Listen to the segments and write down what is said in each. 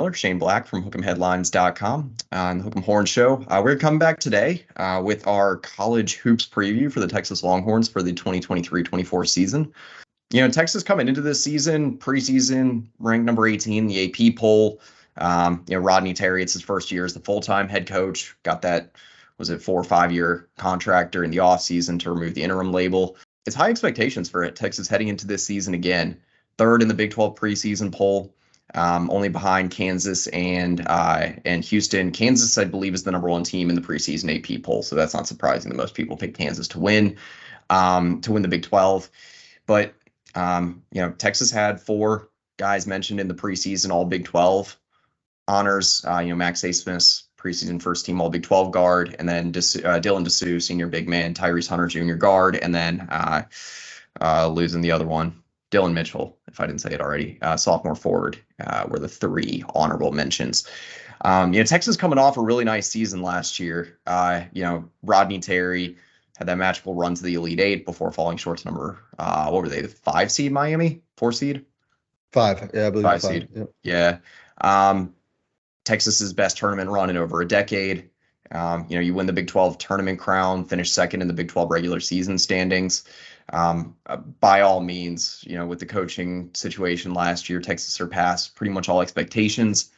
Miller, Shane Black from Hook'emHeadlines.com on the Hook'em Horn Show. We're coming back today with our college hoops preview for the Texas Longhorns for the 2023-24 season. You know, Texas coming into this season, preseason, ranked number 18, the AP poll. Rodney Terry, it's his first year as the full-time head coach. Got that, was it 4 or 5 year contract during the offseason to remove the interim label. It's high expectations for it. Texas heading into this season again. Third in the Big 12 preseason poll, only behind Kansas and Houston. Kansas, I believe, is the number 1 team in the preseason AP poll, so that's not surprising that most people pick Kansas to win the Big 12. But Texas had 4 guys mentioned in the preseason All Big 12 honors. Max Asmus, preseason first team All Big 12 guard, and then Dylan Dessou, senior big man, Tyrese Hunter, junior guard, and then losing the other one, Dylan Mitchell, if I didn't say it already, sophomore forward, were the 3 honorable mentions. Texas coming off a really nice season last year. Rodney Terry had that magical run to the Elite Eight before falling short to number, what were they, the 5 seed Miami? 4 seed? 5, yeah, I believe 5 seed. Yep. Yeah. Texas's best tournament run in over a decade. You win the Big 12 tournament crown, finish second in the Big 12 regular season standings. By all means, with the coaching situation last year, Texas surpassed pretty much all expectations.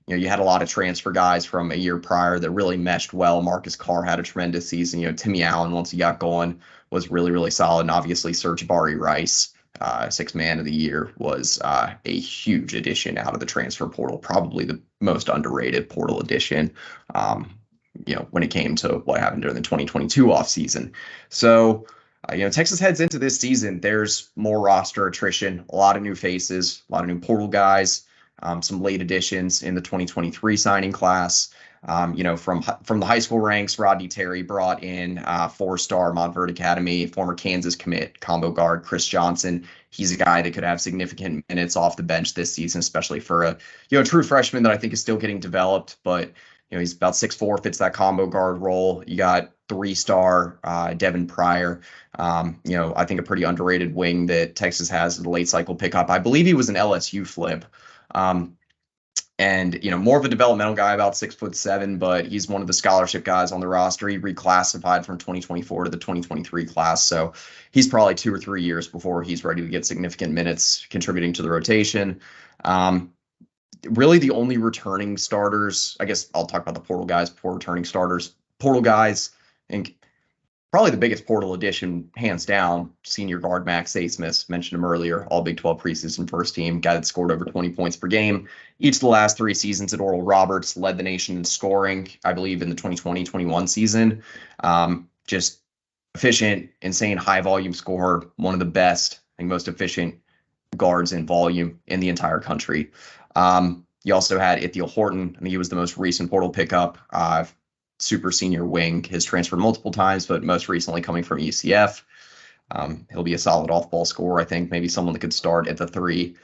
You had a lot of transfer guys from a year prior that really meshed well. Marcus Carr had a tremendous season. Timmy Allen, once he got going, was really, really solid. And obviously, Serge Bari Rice, 6th man of the year, was a huge addition out of the transfer portal, probably the most underrated portal addition, when it came to what happened during the 2022 offseason. So, Texas heads into this season, there's more roster attrition, a lot of new faces, a lot of new portal guys, some late additions in the 2023 signing class. From the high school ranks, Rodney Terry brought in 4-star Montverde Academy, former Kansas commit combo guard Chris Johnson. He's a guy that could have significant minutes off the bench this season, especially for a true freshman that I think is still getting developed, but he's about 6'4", fits that combo guard role. You got 3-star Devin Pryor, I think a pretty underrated wing that Texas has as a late cycle pickup. I believe he was an LSU flip. And more of a developmental guy, about 6'7", but he's one of the scholarship guys on the roster. He reclassified from 2024 to the 2023 class. So he's probably 2 or 3 years before he's ready to get significant minutes contributing to the rotation. Really the only returning starters, I guess I'll talk about the portal guys before returning starters. Portal guys, and probably the biggest portal addition, hands down, senior guard Max Asmus, mentioned him earlier, all Big 12 preseason first team, guy that scored over 20 points per game. Each of the last 3 seasons at Oral Roberts, led the nation in scoring, I believe, in the 2020-21 season. Just efficient, insane, high-volume scorer, one of the best and most efficient guards in volume in the entire country. You also had Ithiel Horton. I think he was the most recent portal pickup, super senior wing. Has transferred multiple times, but most recently coming from UCF. He'll be a solid off-ball scorer, I think. Maybe someone that could start at the 3,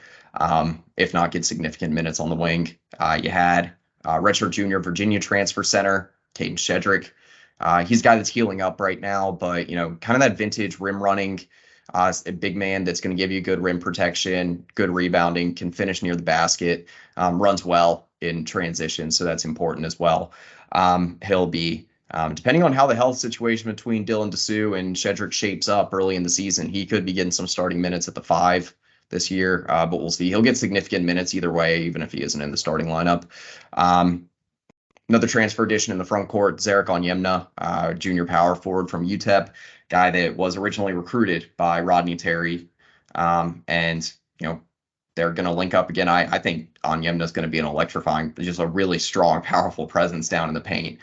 if not get significant minutes on the wing. You had redshirt junior Virginia transfer center, Caden Shedrick. He's a guy that's healing up right now, but, kind of that vintage rim running, a big man that's going to give you good rim protection, good rebounding, can finish near the basket, runs well in transition, so that's important as well. He'll be, depending on how the health situation between Dylan Dessou and Shedrick shapes up early in the season, he could be getting some starting minutes at the 5 this year, but we'll see. He'll get significant minutes either way, even if he isn't in the starting lineup. Another transfer addition in the front court, Zarek Onyemna, junior power forward from UTEP, guy that was originally recruited by Rodney Terry. They're going to link up again. I think Onyemna is going to be an electrifying, just a really strong, powerful presence down in the paint.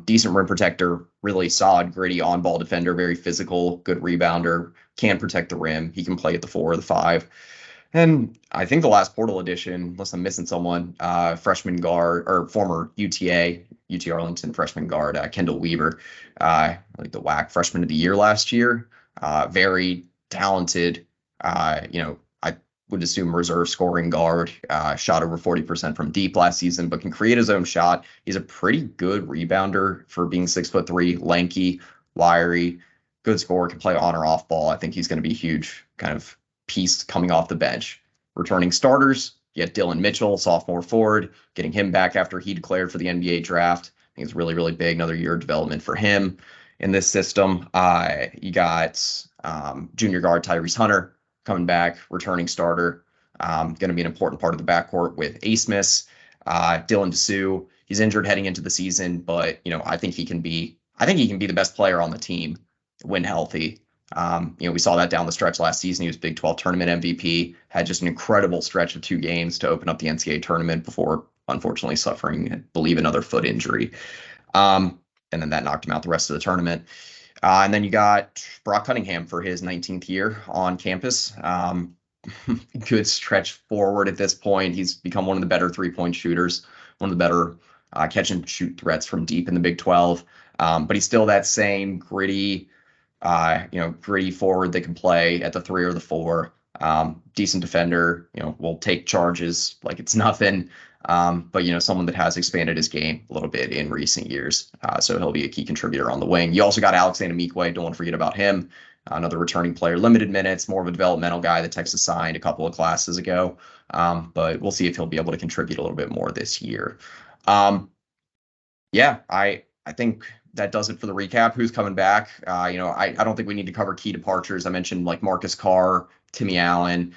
Decent rim protector, really solid, gritty on-ball defender, very physical, good rebounder, can protect the rim. He can play at the 4 or the 5. And I think the last portal addition, unless I'm missing someone, freshman guard or former UT Arlington freshman guard, Kendall Weaver, like the WAC freshman of the year last year. Very talented, I would assume reserve scoring guard, shot over 40% from deep last season, but can create his own shot. He's a pretty good rebounder for being 6'3", lanky, wiry, good scorer, can play on or off ball. I think he's going to be a huge kind of piece coming off the bench. Returning starters, You had Dylan Mitchell, sophomore forward, getting him back after he declared for the NBA draft. I think it's really, really big. Another year of development for him in this system. You got junior guard Tyrese Hunter coming back, returning starter. Going to be an important part of the backcourt with Asmus, Dylan Dessou. He's injured heading into the season, but I think he can be the best player on the team when healthy. We saw that down the stretch last season. He was Big 12 tournament MVP, had just an incredible stretch of 2 games to open up the NCAA tournament before unfortunately suffering, I believe, another foot injury. And then that knocked him out the rest of the tournament. And then you got Brock Cunningham for his 19th year on campus. Good stretch forward at this point. He's become one of the better 3-point shooters, one of the better catch and shoot threats from deep in the Big 12. But he's still that same gritty forward that can play at the 3 or the 4. Decent defender, will take charges like it's nothing. But someone that has expanded his game a little bit in recent years. So he'll be a key contributor on the wing. You also got Alexander Mikwe. Don't want to forget about him. Another returning player, limited minutes, more of a developmental guy that Texas signed a couple of classes ago. But we'll see if he'll be able to contribute a little bit more this year. I think that does it for the recap. Who's coming back? I don't think we need to cover key departures. I mentioned like Marcus Carr, Timmy Allen,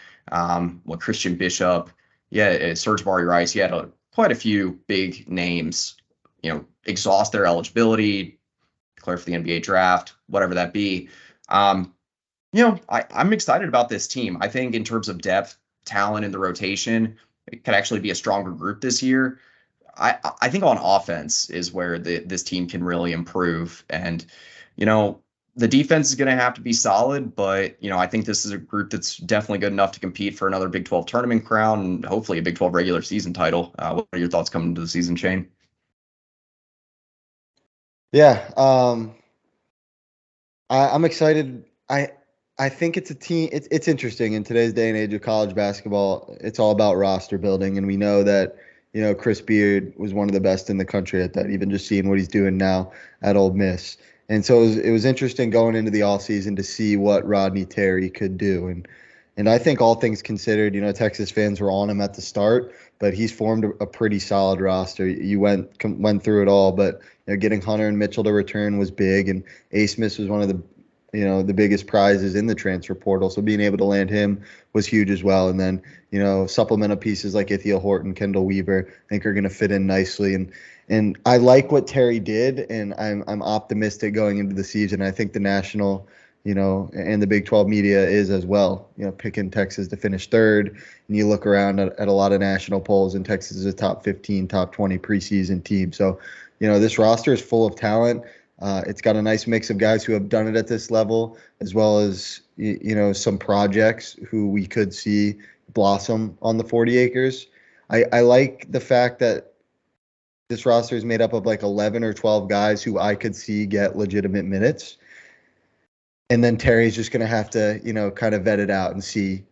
Christian Bishop. Yeah, Serge Barry Rice. He had quite a few big names, exhaust their eligibility, declare for the NBA draft, whatever that be. I'm excited about this team. I think in terms of depth, talent in the rotation, it could actually be a stronger group this year. I think on offense is where this team can really improve. And, the defense is going to have to be solid, but, I think this is a group that's definitely good enough to compete for another Big 12 tournament crown and hopefully a Big 12 regular season title. What are your thoughts coming into the season, Shane? Yeah, I'm excited. I think it's a team. It's interesting in today's day and age of college basketball. It's all about roster building, and we know that Chris Beard was one of the best in the country at that. Even just seeing what he's doing now at Ole Miss, and so it was interesting going into the offseason to see what Rodney Terry could do, and I think all things considered, Texas fans were on him at the start, but he's formed a pretty solid roster. You went through it all, but getting Hunter and Mitchell to return was big, and Asmus was one of the biggest prizes in the transfer portal. So being able to land him was huge as well. And then, supplemental pieces like Ithiel Horton, Kendall Weaver, I think are going to fit in nicely. And I like what Terry did, and I'm optimistic going into the season. I think the national, and the Big 12 media is as well, picking Texas to finish third. And you look around at a lot of national polls, and Texas is a top 15, top 20 preseason team. So, this roster is full of talent. It's got a nice mix of guys who have done it at this level, as well as, some projects who we could see blossom on the 40 acres. I like the fact that this roster is made up of like 11 or 12 guys who I could see get legitimate minutes. And then Terry's just going to have to, kind of vet it out and see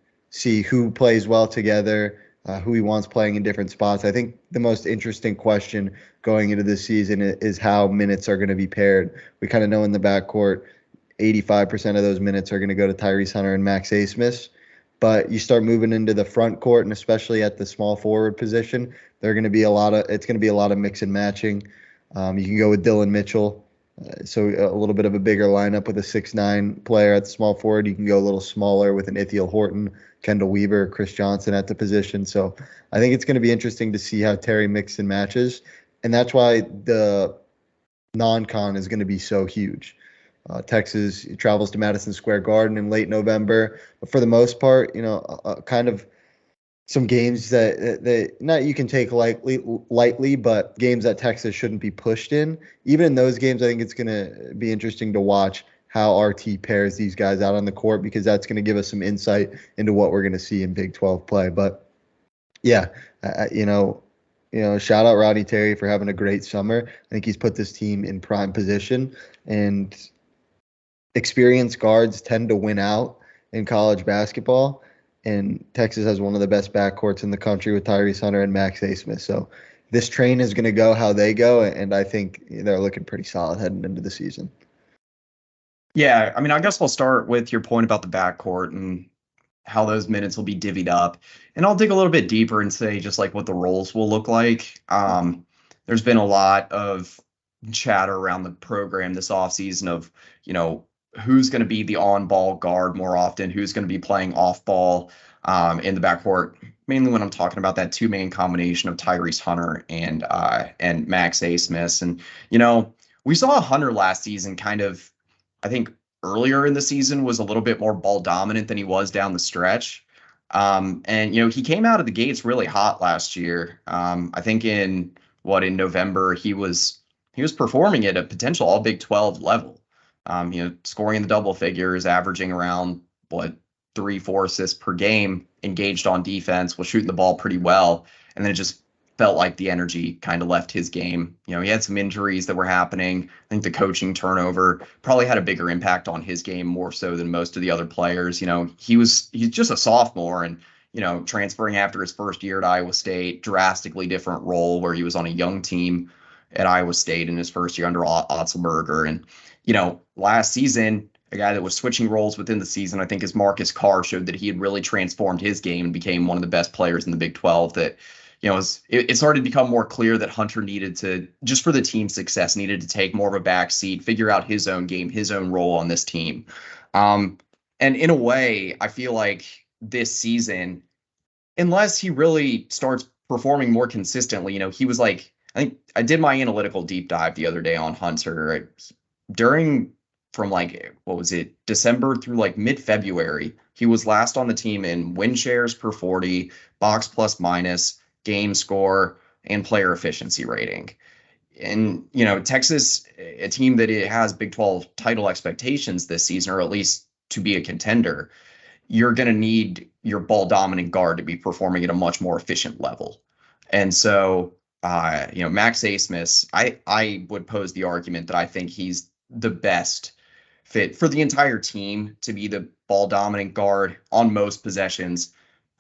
who plays well together, who he wants playing in different spots. I think the most interesting question going into this season is how minutes are going to be paired. We kind of know in the backcourt, 85% of those minutes are going to go to Tyrese Hunter and Max Asmus. But you start moving into the front court, and especially at the small forward position, it's going to be a lot of mix and matching. You can go with Dylan Mitchell. So a little bit of a bigger lineup with a 6'9" player at the small forward. You can go a little smaller with an Ithiel Horton, Kendall Weaver, Chris Johnson at the position. So I think it's going to be interesting to see how Terry mixes and matches. And that's why the non-con is going to be so huge. Texas travels to Madison Square Garden in late November. But for the most part, kind of some games that not you can take lightly, but games that Texas shouldn't be pushed in. Even in those games, I think it's going to be interesting to watch how RT pairs these guys out on the court, because that's going to give us some insight into what we're going to see in Big 12 play. But yeah, shout out Rodney Terry for having a great summer. I think he's put this team in prime position, and experienced guards tend to win out in college basketball. And Texas has one of the best backcourts in the country with Tyrese Hunter and Max Asmus. So this train is going to go how they go, and I think they're looking pretty solid heading into the season. Yeah, I mean, I guess we'll start with your point about the backcourt. And how those minutes will be divvied up. And I'll dig a little bit deeper and say just like what the roles will look like. There's been a lot of chatter around the program this offseason of, who's going to be the on-ball guard more often, who's going to be playing off-ball in the backcourt. Mainly when I'm talking about that two-man combination of Tyrese Hunter and Max Abmas. And we saw Hunter last season kind of, I think earlier in the season was a little bit more ball dominant than he was down the stretch. And he came out of the gates really hot last year. I think in November he was performing at a potential all Big 12 level. Scoring in the double figures, averaging around 3-4 assists per game, engaged on defense, was shooting the ball pretty well. And then it just felt like the energy kind of left his game. He had some injuries that were happening. I think the coaching turnover probably had a bigger impact on his game more so than most of the other players. He's just a sophomore and, transferring after his first year at Iowa State, drastically different role where he was on a young team at Iowa State in his first year under Otzelberger. And, last season, a guy that was switching roles within the season, I think, as Marcus Carr showed that he had really transformed his game and became one of the best players in the Big 12. That, it started to become more clear that Hunter needed to, just for the team's success, needed to take more of a back seat, figure out his own game, his own role on this team. And in a way, I feel like this season, unless he really starts performing more consistently, he was like, I think I did my analytical deep dive the other day on Hunter from December through mid-February. He was last on the team in win shares per 40, box plus minus, game score, and player efficiency rating. And, Texas, a team that it has Big 12 title expectations this season, or at least to be a contender, you're going to need your ball dominant guard to be performing at a much more efficient level. And so, Max Abmas, I would pose the argument that I think he's the best fit for the entire team to be the ball dominant guard on most possessions.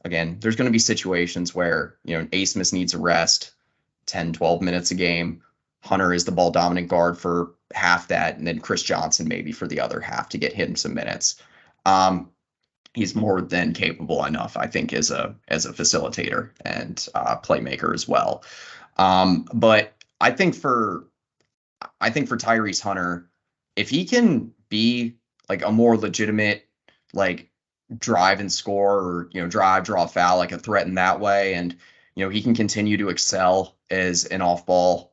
Again, there's going to be situations where, Abmas needs a rest, 10, 12 minutes a game. Hunter is the ball dominant guard for half that, and then Chris Johnson maybe for the other half to get him some minutes. He's more than capable enough, I think, as a facilitator and playmaker as well. But I think for Tyrese Hunter, if he can be a more legitimate drive and score, or drive, draw, foul, a threat in that way, and he can continue to excel as an off-ball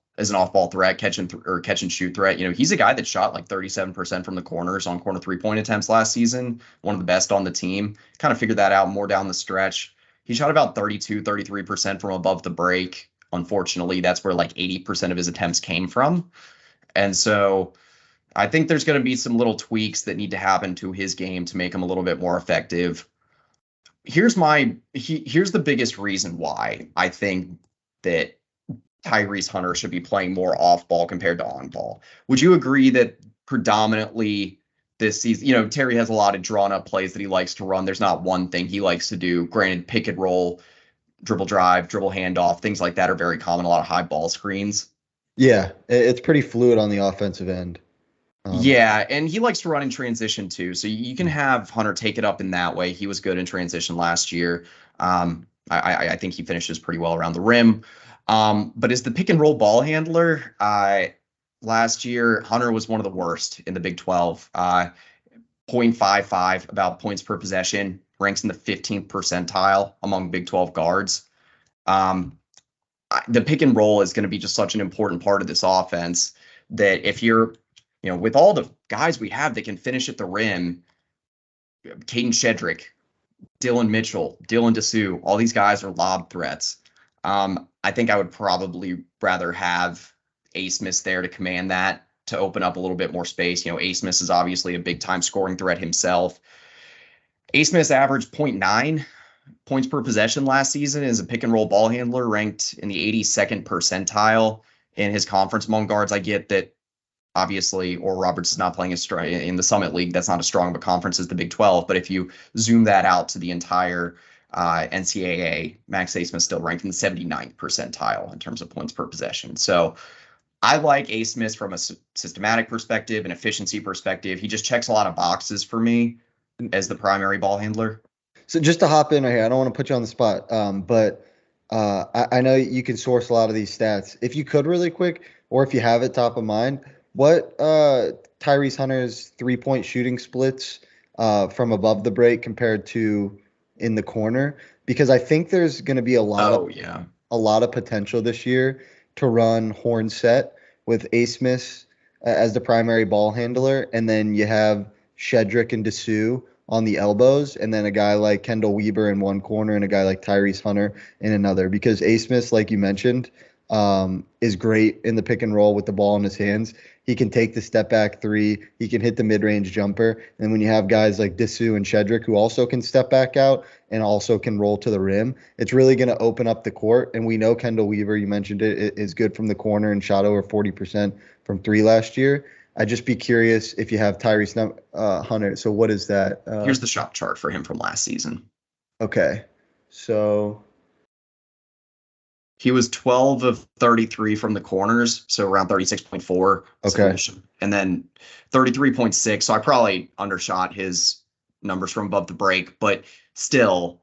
threat, catch and shoot threat. He's a guy that shot 37% from the corners on corner 3-point attempts last season, one of the best on the team. Kind of figured that out more down the stretch. He shot about 33% from above the break. Unfortunately, that's where 80% of his attempts came from. And so I think there's going to be some little tweaks that need to happen to his game to make him a little bit more effective. Here's the biggest reason why I think that Tyrese Hunter should be playing more off ball compared to on ball. Would you agree that predominantly this season, Terry has a lot of drawn up plays that he likes to run. There's not one thing he likes to do. Granted, pick and roll, dribble drive, dribble handoff, things like that are very common. A lot of high ball screens. Yeah, it's pretty fluid on the offensive end. Yeah, and he likes to run in transition too. So you can have Hunter take it up in that way. He was good in transition last year. I think he finishes pretty well around the rim. But as the pick and roll ball handler, last year, Hunter was one of the worst in the Big 12. 0.55 about points per possession, ranks in the 15th percentile among Big 12 guards. The pick and roll is going to be just such an important part of this offense that if you're, with all the guys we have that can finish at the rim, Caden Shedrick, Dylan Mitchell, Dylan Dessou, all these guys are lob threats. I think I would probably rather have Abmas there to command that, to open up a little bit more space. Abmas is obviously a big time scoring threat himself. Abmas averaged 0.9 points per possession last season as a pick and roll ball handler, ranked in the 82nd percentile in his conference among guards. I get that obviously Oral Roberts is not playing in the Summit League. That's not as strong of a conference as the Big 12. But if you zoom that out to the entire NCAA, Max Abmas still ranked in the 79th percentile in terms of points per possession. So I like Abmas from a systematic perspective and efficiency perspective. He just checks a lot of boxes for me as the primary ball handler. So just to hop in right here, I don't want to put you on the spot, but I know you can source a lot of these stats. If you could really quick, or if you have it top of mind, what Tyrese Hunter's 3-point shooting splits from above the break compared to in the corner? Because I think there's going to be Oh yeah. a lot of potential this year to run horn set with A. Smith as the primary ball handler, and then you have Shedrick and Dessou on the elbows, and then a guy like Kendall Weber in one corner and a guy like Tyrese Hunter in another. Because A. Smith, like you mentioned, is great in the pick and roll with the ball in his hands. He can take the step back three. He can hit the mid range jumper. And when you have guys like Dessou and Shedrick who also can step back out and also can roll to the rim, it's really going to open up the court. And we know Kendall Weaver, you mentioned it, is good from the corner and shot over 40% from three last year. I'd just be curious if you have Tyrese Hunter. So what is that? Here's the shot chart for him from last season. Okay. So he was 12 of 33 from the corners, so around 36.4. Okay. And then 33.6. So I probably undershot his numbers from above the break, but still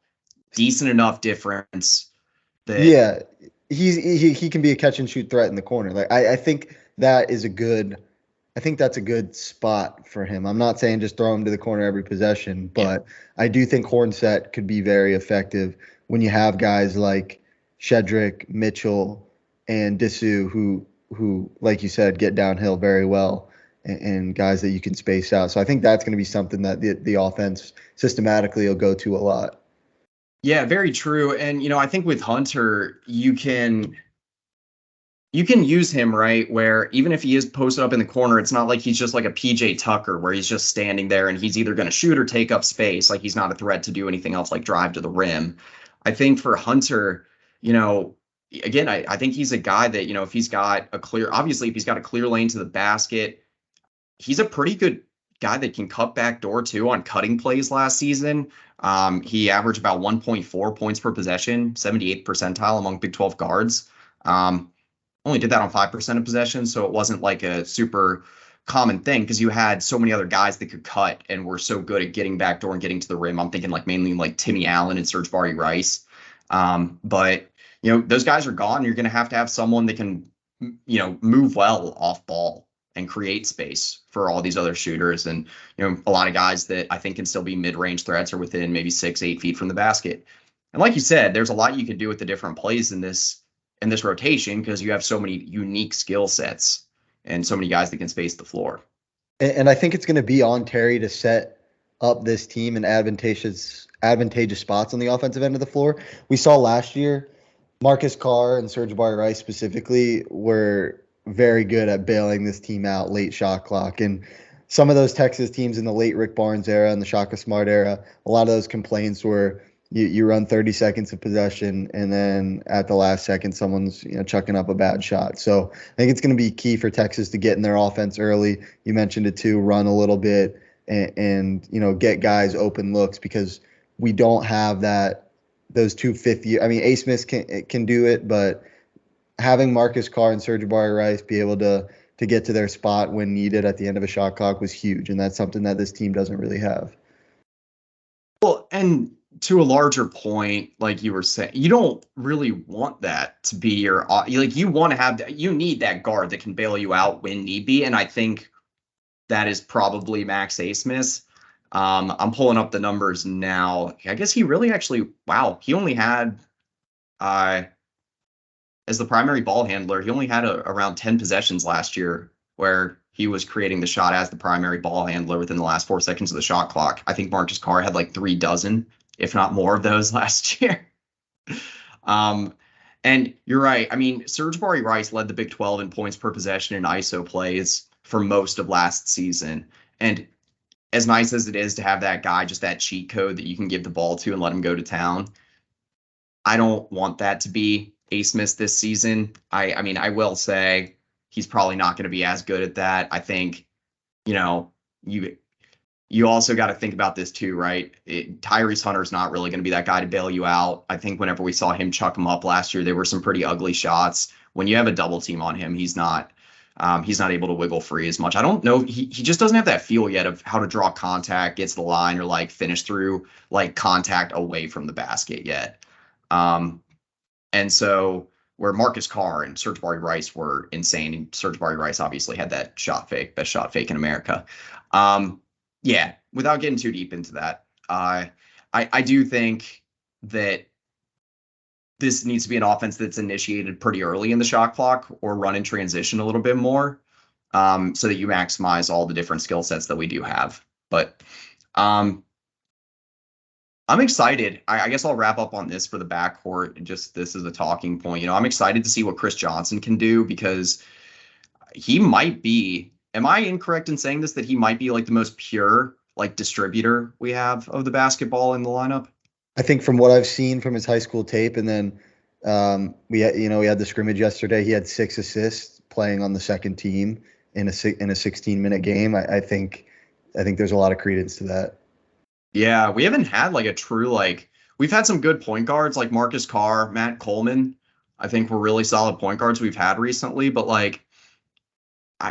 decent enough difference. Yeah, he can be a catch and shoot threat in the corner. Like I think that is a good. I think that's a good spot for him. I'm not saying just throw him to the corner every possession, but I do think Hornset could be very effective when you have guys like Shedrick, Mitchell, and Dessou who, like you said, get downhill very well, and guys that you can space out. So I think that's going to be something that the offense systematically will go to a lot. Yeah, very true. And, I think with Hunter, you can use him, right, where even if he is posted up in the corner, it's not like he's just like a PJ Tucker where he's just standing there and he's either going to shoot or take up space. Like he's not a threat to do anything else like drive to the rim. I think for Hunter, again, I think he's a guy that, if he's got obviously if he's got a clear lane to the basket, he's a pretty good guy that can cut back door too on cutting plays last season. He averaged about 1.4 points per possession, 78th percentile among Big 12 guards. Only did that on 5% of possessions, so it wasn't like a super common thing because you had so many other guys that could cut and were so good at getting back door and getting to the rim. I'm thinking like mainly like Timmy Allen and Serge Barry Rice. But those guys are gone. You're going to have someone that can, move well off ball and create space for all these other shooters. And, a lot of guys that I think can still be mid-range threats or within maybe 6-8 feet from the basket. And like you said, there's a lot you can do with the different plays in this rotation because you have so many unique skill sets and so many guys that can space the floor. And I think it's going to be on Terry to set up this team in advantageous spots on the offensive end of the floor. We saw last year, Marcus Carr and Serge Barry Rice specifically were very good at bailing this team out late shot clock. And some of those Texas teams in the late Rick Barnes era and the Shaka Smart era, a lot of those complaints were you run 30 seconds of possession and then at the last second someone's chucking up a bad shot. So I think it's going to be key for Texas to get in their offense early. You mentioned it too, run a little bit and get guys open looks because we don't have those two fifth year. I mean, A. Smith can do it, but having Marcus Carr and Serge Barry Rice be able to get to their spot when needed at the end of a shot clock was huge, and that's something that this team doesn't really have. Well, and to a larger point, like you were saying, you don't really want that to be you want to have you need that guard that can bail you out when need be, and I think that is probably Max A. Smith. I'm pulling up the numbers now. I guess he really he only had as the primary ball handler, he only had around 10 possessions last year where he was creating the shot as the primary ball handler within the last 4 seconds of the shot clock. I think Marcus Carr had like 3 dozen, if not more of those last year. And you're right. I mean, Serge Barry Rice led the Big 12 in points per possession and ISO plays for most of last season. And as nice as it is to have that guy, just that cheat code that you can give the ball to and let him go to town, I don't want that to be A. Smith this season. I mean, I will say he's probably not going to be as good at that. I think, you also got to think about this too, right? Tyrese Hunter's not really going to be that guy to bail you out. I think whenever we saw him chuck him up last year, there were some pretty ugly shots. When you have a double team on him, he's not He's not able to wiggle free as much. I don't know. He just doesn't have that feel yet of how to draw contact, gets the line, or like finish through like contact away from the basket yet. And so where Marcus Carr and Serge Barry Rice were insane, and Serge Barry Rice obviously had that shot fake, best shot fake in America. Yeah, without getting too deep into that, I do think that this needs to be an offense that's initiated pretty early in the shot clock or run in transition a little bit more, so that you maximize all the different skill sets that we do have. But I'm excited. I guess I'll wrap up on this for the backcourt. Just this is a talking point. I'm excited to see what Chris Johnson can do because he might be. Am I incorrect in saying this, that he might be like the most pure like distributor we have of the basketball in the lineup? I think from what I've seen from his high school tape, and then we had the scrimmage yesterday. He had 6 assists playing on the second team in a 16-minute game. I think there's a lot of credence to that. Yeah, we haven't had like a true we've had some good point guards like Marcus Carr, Matt Coleman. I think were really solid point guards we've had recently, but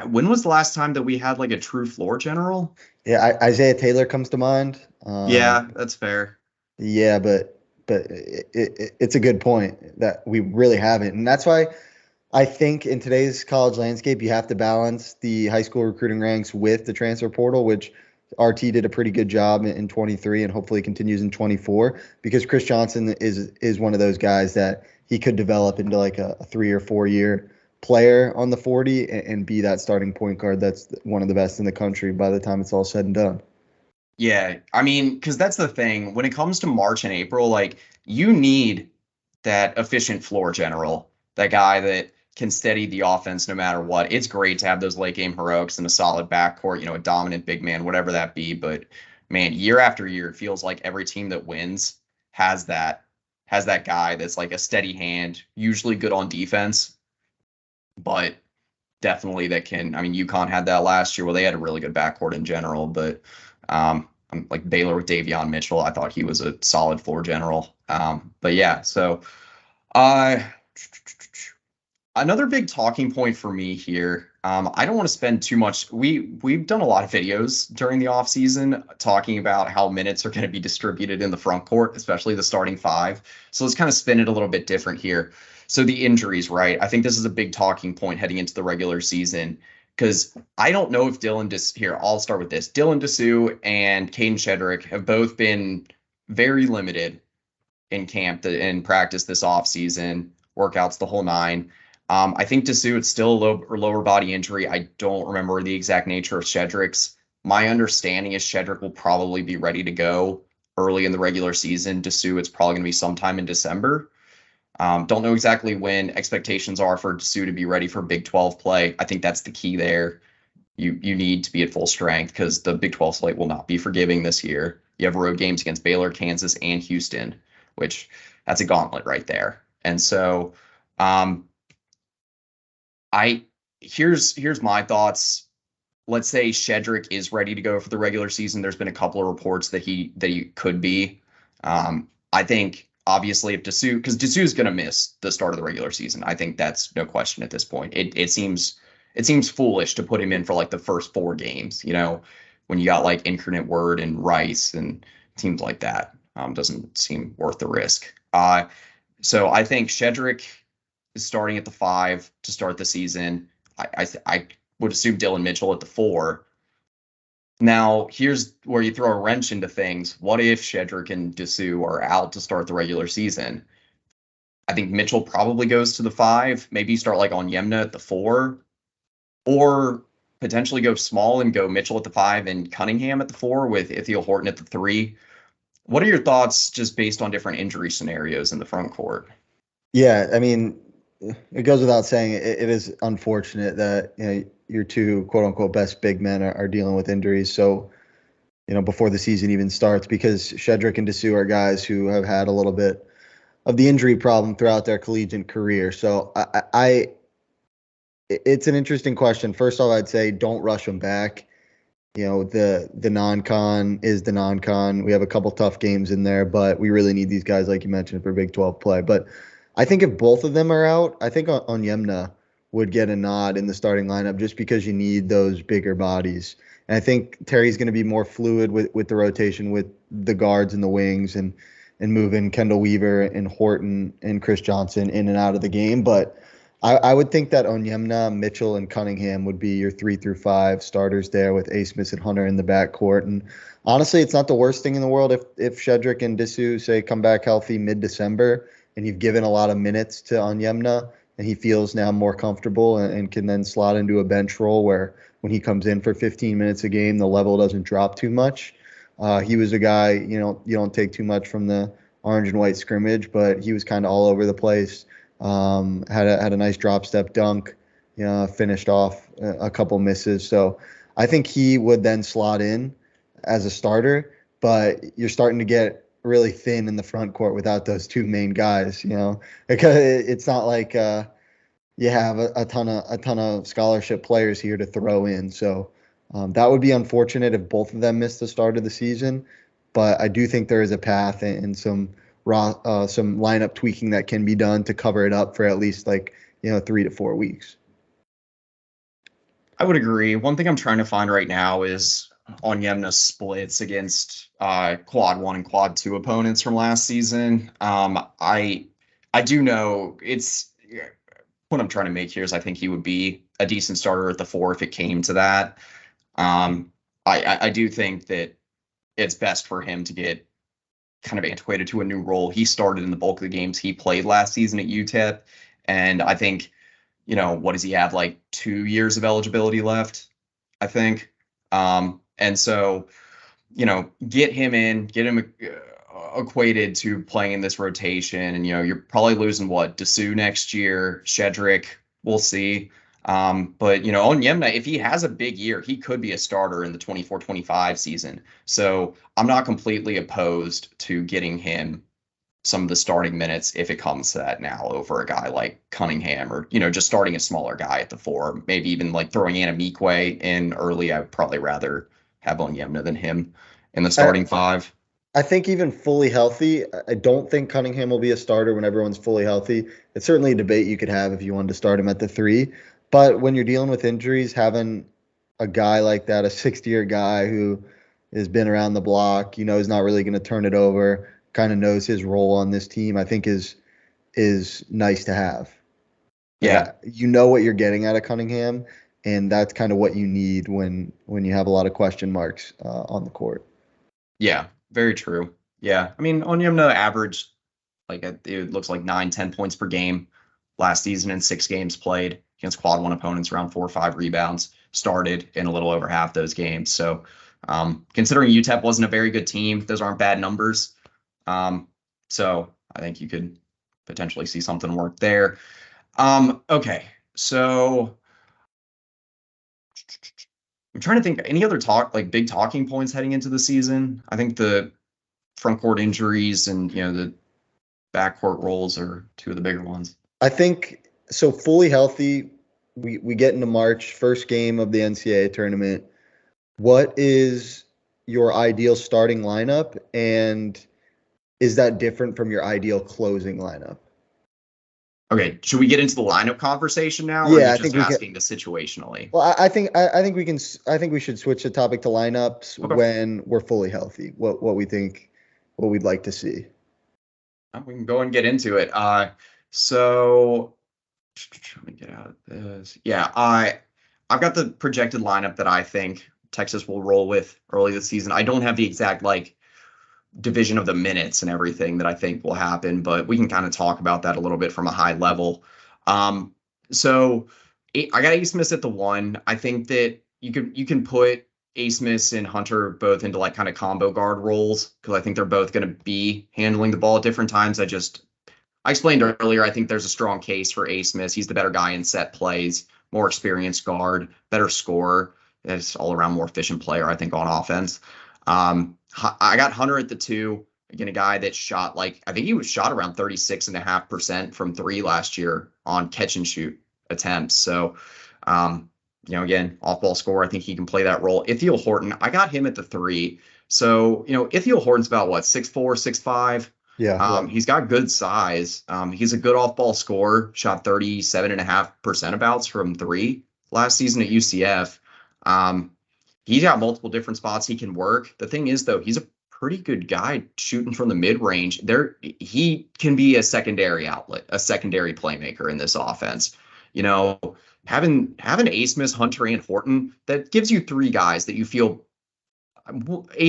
when was the last time that we had like a true floor general? Yeah, Isaiah Taylor comes to mind. Yeah, that's fair. Yeah, but it's a good point that we really haven't, and that's why I think in today's college landscape you have to balance the high school recruiting ranks with the transfer portal, which RT did a pretty good job in 23 and hopefully continues in 24, because Chris Johnson is one of those guys that he could develop into like a 3 or 4 year player on the 40 and be that starting point guard that's one of the best in the country by the time it's all said and done. Yeah, I mean, because that's the thing. When it comes to March and April, you need that efficient floor general, that guy that can steady the offense no matter what. It's great to have those late game heroics and a solid backcourt, a dominant big man, whatever that be. But man, year after year, it feels like every team that wins has that guy that's like a steady hand, usually good on defense, but definitely that can. I mean, UConn had that last year. Well, they had a really good backcourt in general, but like Baylor with Davion Mitchell, I thought he was a solid floor general. But yeah, so another big talking point for me here. I don't want to spend too much. We've done a lot of videos during the offseason talking about how minutes are going to be distributed in the front court, especially the starting 5. So let's kind of spin it a little bit different here. So the injuries, right? I think this is a big talking point heading into the regular season, because I don't know if here, I'll start with this. Dylan Dessou and Caden Shedrick have both been very limited in camp and practice this offseason, workouts, the whole 9. I think Dessou, it's still a lower body injury. I don't remember the exact nature of Shedrick's. My understanding is Shedrick will probably be ready to go early in the regular season. Dessou, it's probably going to be sometime in December. Don't know exactly when expectations are for Dessou to be ready for Big 12 play. I think that's the key there. You need to be at full strength because the Big 12 slate will not be forgiving this year. You have road games against Baylor, Kansas, and Houston, which that's a gauntlet right there. And so here's my thoughts. Let's say Shedrick is ready to go for the regular season. There's been a couple of reports that he could be. I think obviously if because Dessou is going to miss the start of the regular season. I think that's no question at this point. It seems foolish to put him in for like the first 4 games, when you got like Incarnate Word and Rice and teams like that. Doesn't seem worth the risk. So I think Shedrick is starting at the 5 to start the season. I would assume Dylan Mitchell at the 4. Now, here's where you throw a wrench into things. What if Shedrick and Dessou are out to start the regular season? I think Mitchell probably goes to the 5. Maybe you start like Onyemna at the 4, or potentially go small and go Mitchell at the 5 and Cunningham at the 4 with Ithiel Horton at the 3. What are your thoughts just based on different injury scenarios in the front court? Yeah, I mean, it goes without saying it is unfortunate that your 2 quote unquote best big men are dealing with injuries. So, before the season even starts, because Shedrick and Dessou are guys who have had a little bit of the injury problem throughout their collegiate career. So it's an interesting question. First off, I'd say don't rush them back. The non-con is the non-con. We have a couple tough games in there, but we really need these guys, like you mentioned, for Big 12 play. But I think if both of them are out, I think Onyemna would get a nod in the starting lineup just because you need those bigger bodies. And I think Terry's going to be more fluid with the rotation with the guards and the wings and moving Kendall Weaver and Horton and Chris Johnson in and out of the game. But I would think that Onyemna, Mitchell, and Cunningham would be your 3 through 5 starters there with A. Smith and Hunter in the backcourt. And honestly, it's not the worst thing in the world if Shedrick and Disu say come back healthy mid-December and you've given a lot of minutes to Onyemna and he feels now more comfortable and can then slot into a bench role where when he comes in for 15 minutes a game, the level doesn't drop too much. He was a guy, you don't take too much from the orange and white scrimmage, but he was kind of all over the place. Had a nice drop step dunk, finished off a couple misses. So I think he would then slot in as a starter, but you're starting to get really thin in the front court without those two main guys, because it's not like you have a ton of scholarship players here to throw in. So that would be unfortunate if both of them missed the start of the season, but I do think there is a path and some lineup tweaking that can be done to cover it up for at least 3 to 4 weeks. I would agree. One thing I'm trying to find right now is Onyemna's splits against quad 1 and quad 2 opponents from last season. I do know it's what I'm trying to make here is I think he would be a decent starter at the 4 if it came to that. I do think that it's best for him to get kind of antiquated to a new role. He started in the bulk of the games he played last season at UTEP. And I think, what does he have, 2 years of eligibility left, I think. And so, get him in, get him equated to playing in this rotation. And, you're probably losing Disu next year, Shedrick, we'll see. But, Onyemna, if he has a big year, he could be a starter in the 24-25 season. So I'm not completely opposed to getting him some of the starting minutes if it comes to that now over a guy like Cunningham or, just starting a smaller guy at the 4, maybe even throwing Anamikwe in early. I would probably rather have Onyemna than him in the starting 5. I think even fully healthy, I don't think Cunningham will be a starter when everyone's fully healthy. It's certainly a debate you could have if you wanted to start him at the 3. But when you're dealing with injuries, having a guy like that, a 60-year guy who has been around the block, is not really going to turn it over, kind of knows his role on this team, I think is nice to have. Yeah. You know what you're getting out of Cunningham, and that's kind of what you need when you have a lot of question marks on the court. Yeah, very true. Yeah. I mean, Onyemna averaged, it looks like 9-10 points per game last season in 6 games played against quad 1 opponents, around 4 or 5 rebounds, started in a little over half those games. So considering UTEP wasn't a very good team, those aren't bad numbers. So I think you could potentially see something work there. Okay. So I'm trying to think any other big talking points heading into the season. I think the front court injuries and, the backcourt roles are 2 of the bigger ones. I think so. Fully healthy, we get into March, first game of the NCAA tournament. What is your ideal starting lineup, and is that different from your ideal closing lineup? Okay, should we get into the lineup conversation now? Yeah, I think we asking the situationally. Well, I think we can. I think we should switch the topic to lineups when we're fully healthy. What we think, what we'd like to see. We can go and get into it. So let me get out of this. Yeah, I've got the projected lineup that I think Texas will roll with early this season. I don't have the exact division of the minutes and everything that I think will happen, but we can kind of talk about that a little bit from a high level. So I got A. Smith at the 1. I think that you can put A. Smith and Hunter both into kind of combo guard roles because I think they're both going to be handling the ball at different times. I explained earlier, I think there's a strong case for A. Smith. He's the better guy in set plays, more experienced guard, better scorer. It's all around more efficient player, I think, on offense. I got Hunter at the 2. Again, a guy that shot I think he was shot around 36.5% from 3 last year on catch and shoot attempts. So, again, off-ball scorer, I think he can play that role. Ithiel Horton, I got him at the 3. So, Ithiel Horton's about 6'4", 6'5", Yeah, yeah. He's got good size. He's a good off-ball scorer, shot 37.5% abouts from three last season at UCF. Um, he's got multiple different spots he can work. The thing is, though, he's a pretty good guy shooting from the mid-range. He can be a secondary outlet, a secondary playmaker in this offense. You know, having A. Smith, Hunter, and Horton, that gives you three guys that you feel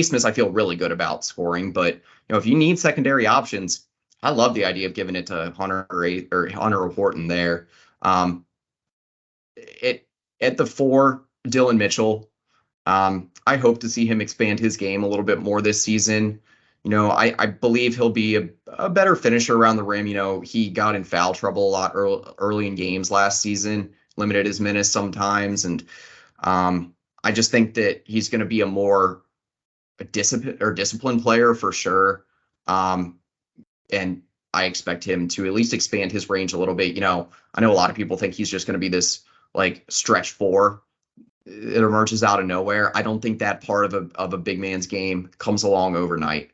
Smith, I feel really good about scoring, but if you need secondary options, I love the idea of giving it to Hunter or Hunter or Horton there. Um, it at the four, Dylan Mitchell. I hope to see him expand his game a little bit more this season. I believe he'll be a better finisher around the rim. He got in foul trouble a lot early in games last season, limited his minutes sometimes, and I just think that he's going to be a disciplined player for sure. And I expect him to at least expand his range a little bit. I know a lot of people think he's just going to be this like stretch four. It emerges out of nowhere. I don't think that part of a big man's game comes along overnight.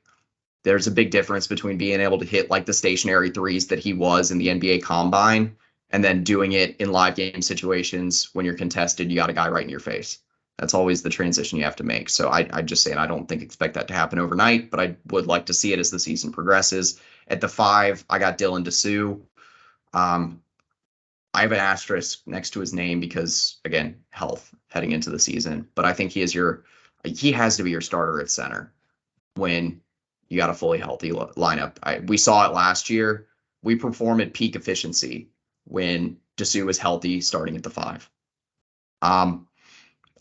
There's a big difference between being able to hit like the stationary threes that he was in the NBA Combine and then doing it in live game situations when you're contested, you got a guy right in your face. That's always the transition you have to make. So I just say, I don't expect that to happen overnight, but I would like to see it as the season progresses. At the five, I got Dylan Dessou. I have an asterisk next to his name because, again, health heading into the season. But I think he has to be your starter at center when you got a fully healthy lineup. We saw it last year. We perform at peak efficiency when Dessou was healthy starting at the five.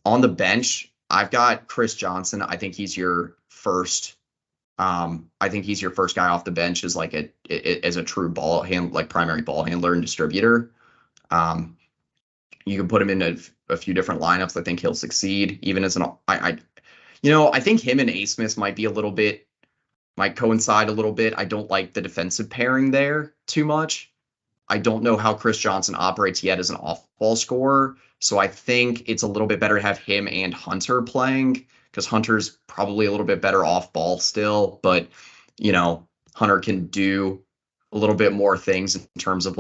On the bench, I've got Chris Johnson. I think he's your first. I think he's your first guy off the bench as like as a true primary ball handler and distributor. You can put him in a few different lineups. I think he'll succeed even as I think him and A. Smith might coincide a little bit. I don't like the defensive pairing there too much. I don't know how Chris Johnson operates yet as an off-ball scorer. So I think it's a little bit better to have him and Hunter playing because Hunter's probably a little bit better off-ball still. But, Hunter can do a little bit more things in terms of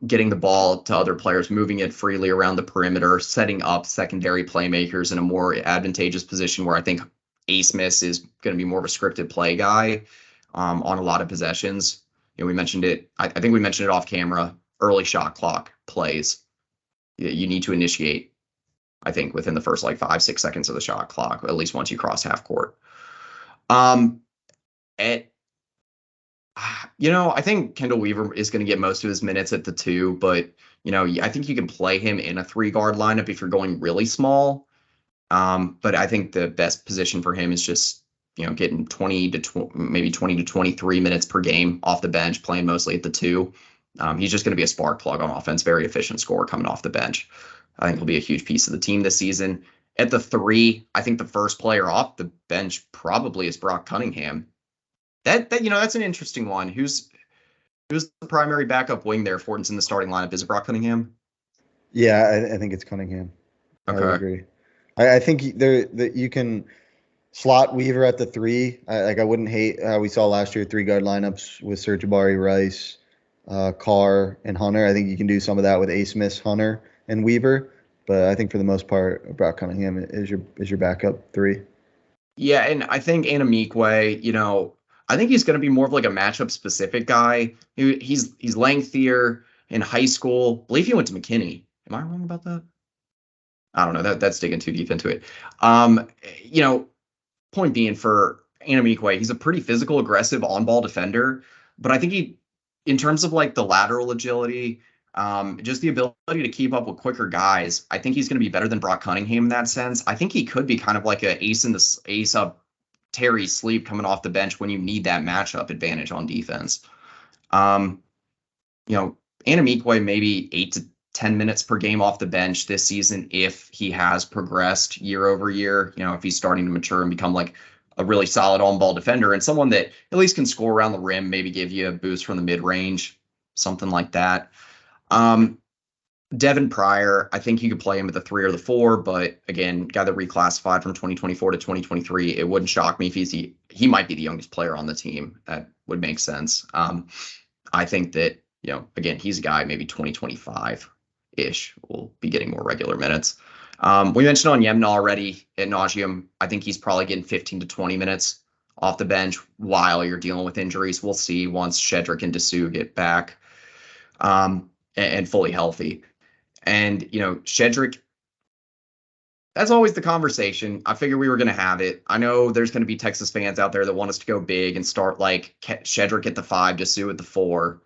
getting the ball to other players, moving it freely around the perimeter, setting up secondary playmakers in a more advantageous position where I think A. Smith is going to be more of a scripted play guy on a lot of possessions. We mentioned it. I think we mentioned it off camera. Early shot clock plays. You need to initiate, I think, within the first 5-6 seconds of the shot clock, at least once you cross half court. I think Kendall Weaver is going to get most of his minutes at the two, but I think you can play him in a 3-guard lineup if you're going really small. But I think the best position for him is just getting 20 to 23 minutes per game off the bench, playing mostly at the two. He's just going to be a spark plug on offense, very efficient scorer coming off the bench. I think he'll be a huge piece of the team this season. At the three, I think the first player off the bench probably is Brock Cunningham. That's an interesting one. Who's the primary backup wing there? Fortin's in the starting lineup. Is it Brock Cunningham? Yeah, I think it's Cunningham. Okay. I agree. I think that you can slot Weaver at the three. I wouldn't hate how we saw last year 3-guard lineups with Serge Ibaka, Rice, Carr, and Hunter. I think you can do some of that with A. Smith, Hunter, and Weaver. But I think for the most part, Brock Cunningham is your backup three. Yeah, and I think Anamikwe, I think he's going to be more of a matchup specific guy. He's lengthier in high school. I believe he went to McKinney. Am I wrong about that? I don't know. That's digging too deep into it. Point being for Anamikwe, he's a pretty physical, aggressive on-ball defender. But I think in terms of the lateral agility, just the ability to keep up with quicker guys, I think he's going to be better than Brock Cunningham in that sense. I think he could be kind of like a ace up Terry sleep coming off the bench when you need that matchup advantage on defense. Anamikwe maybe 8 to 10 minutes per game off the bench this season if he has progressed year over year. If he's starting to mature and become a really solid on-ball defender and someone that at least can score around the rim, maybe give you a boost from the mid-range, something like that. Devin Pryor, I think you could play him at the 3 or the 4, but again, guy that reclassified from 2024 to 2023, it wouldn't shock me if he might be the youngest player on the team. That would make sense. I think that, again, he's a guy maybe 2025 ish will be getting more regular minutes. We mentioned Onyemna already ad nauseum. I think he's probably getting 15 to 20 minutes off the bench while you're dealing with injuries. We'll see once Shedrick and Dessou get back and fully healthy. And, Shedrick, that's always the conversation. I figured we were going to have it. I know there's going to be Texas fans out there that want us to go big and start like Shedrick at the 5, Dessou at the 4.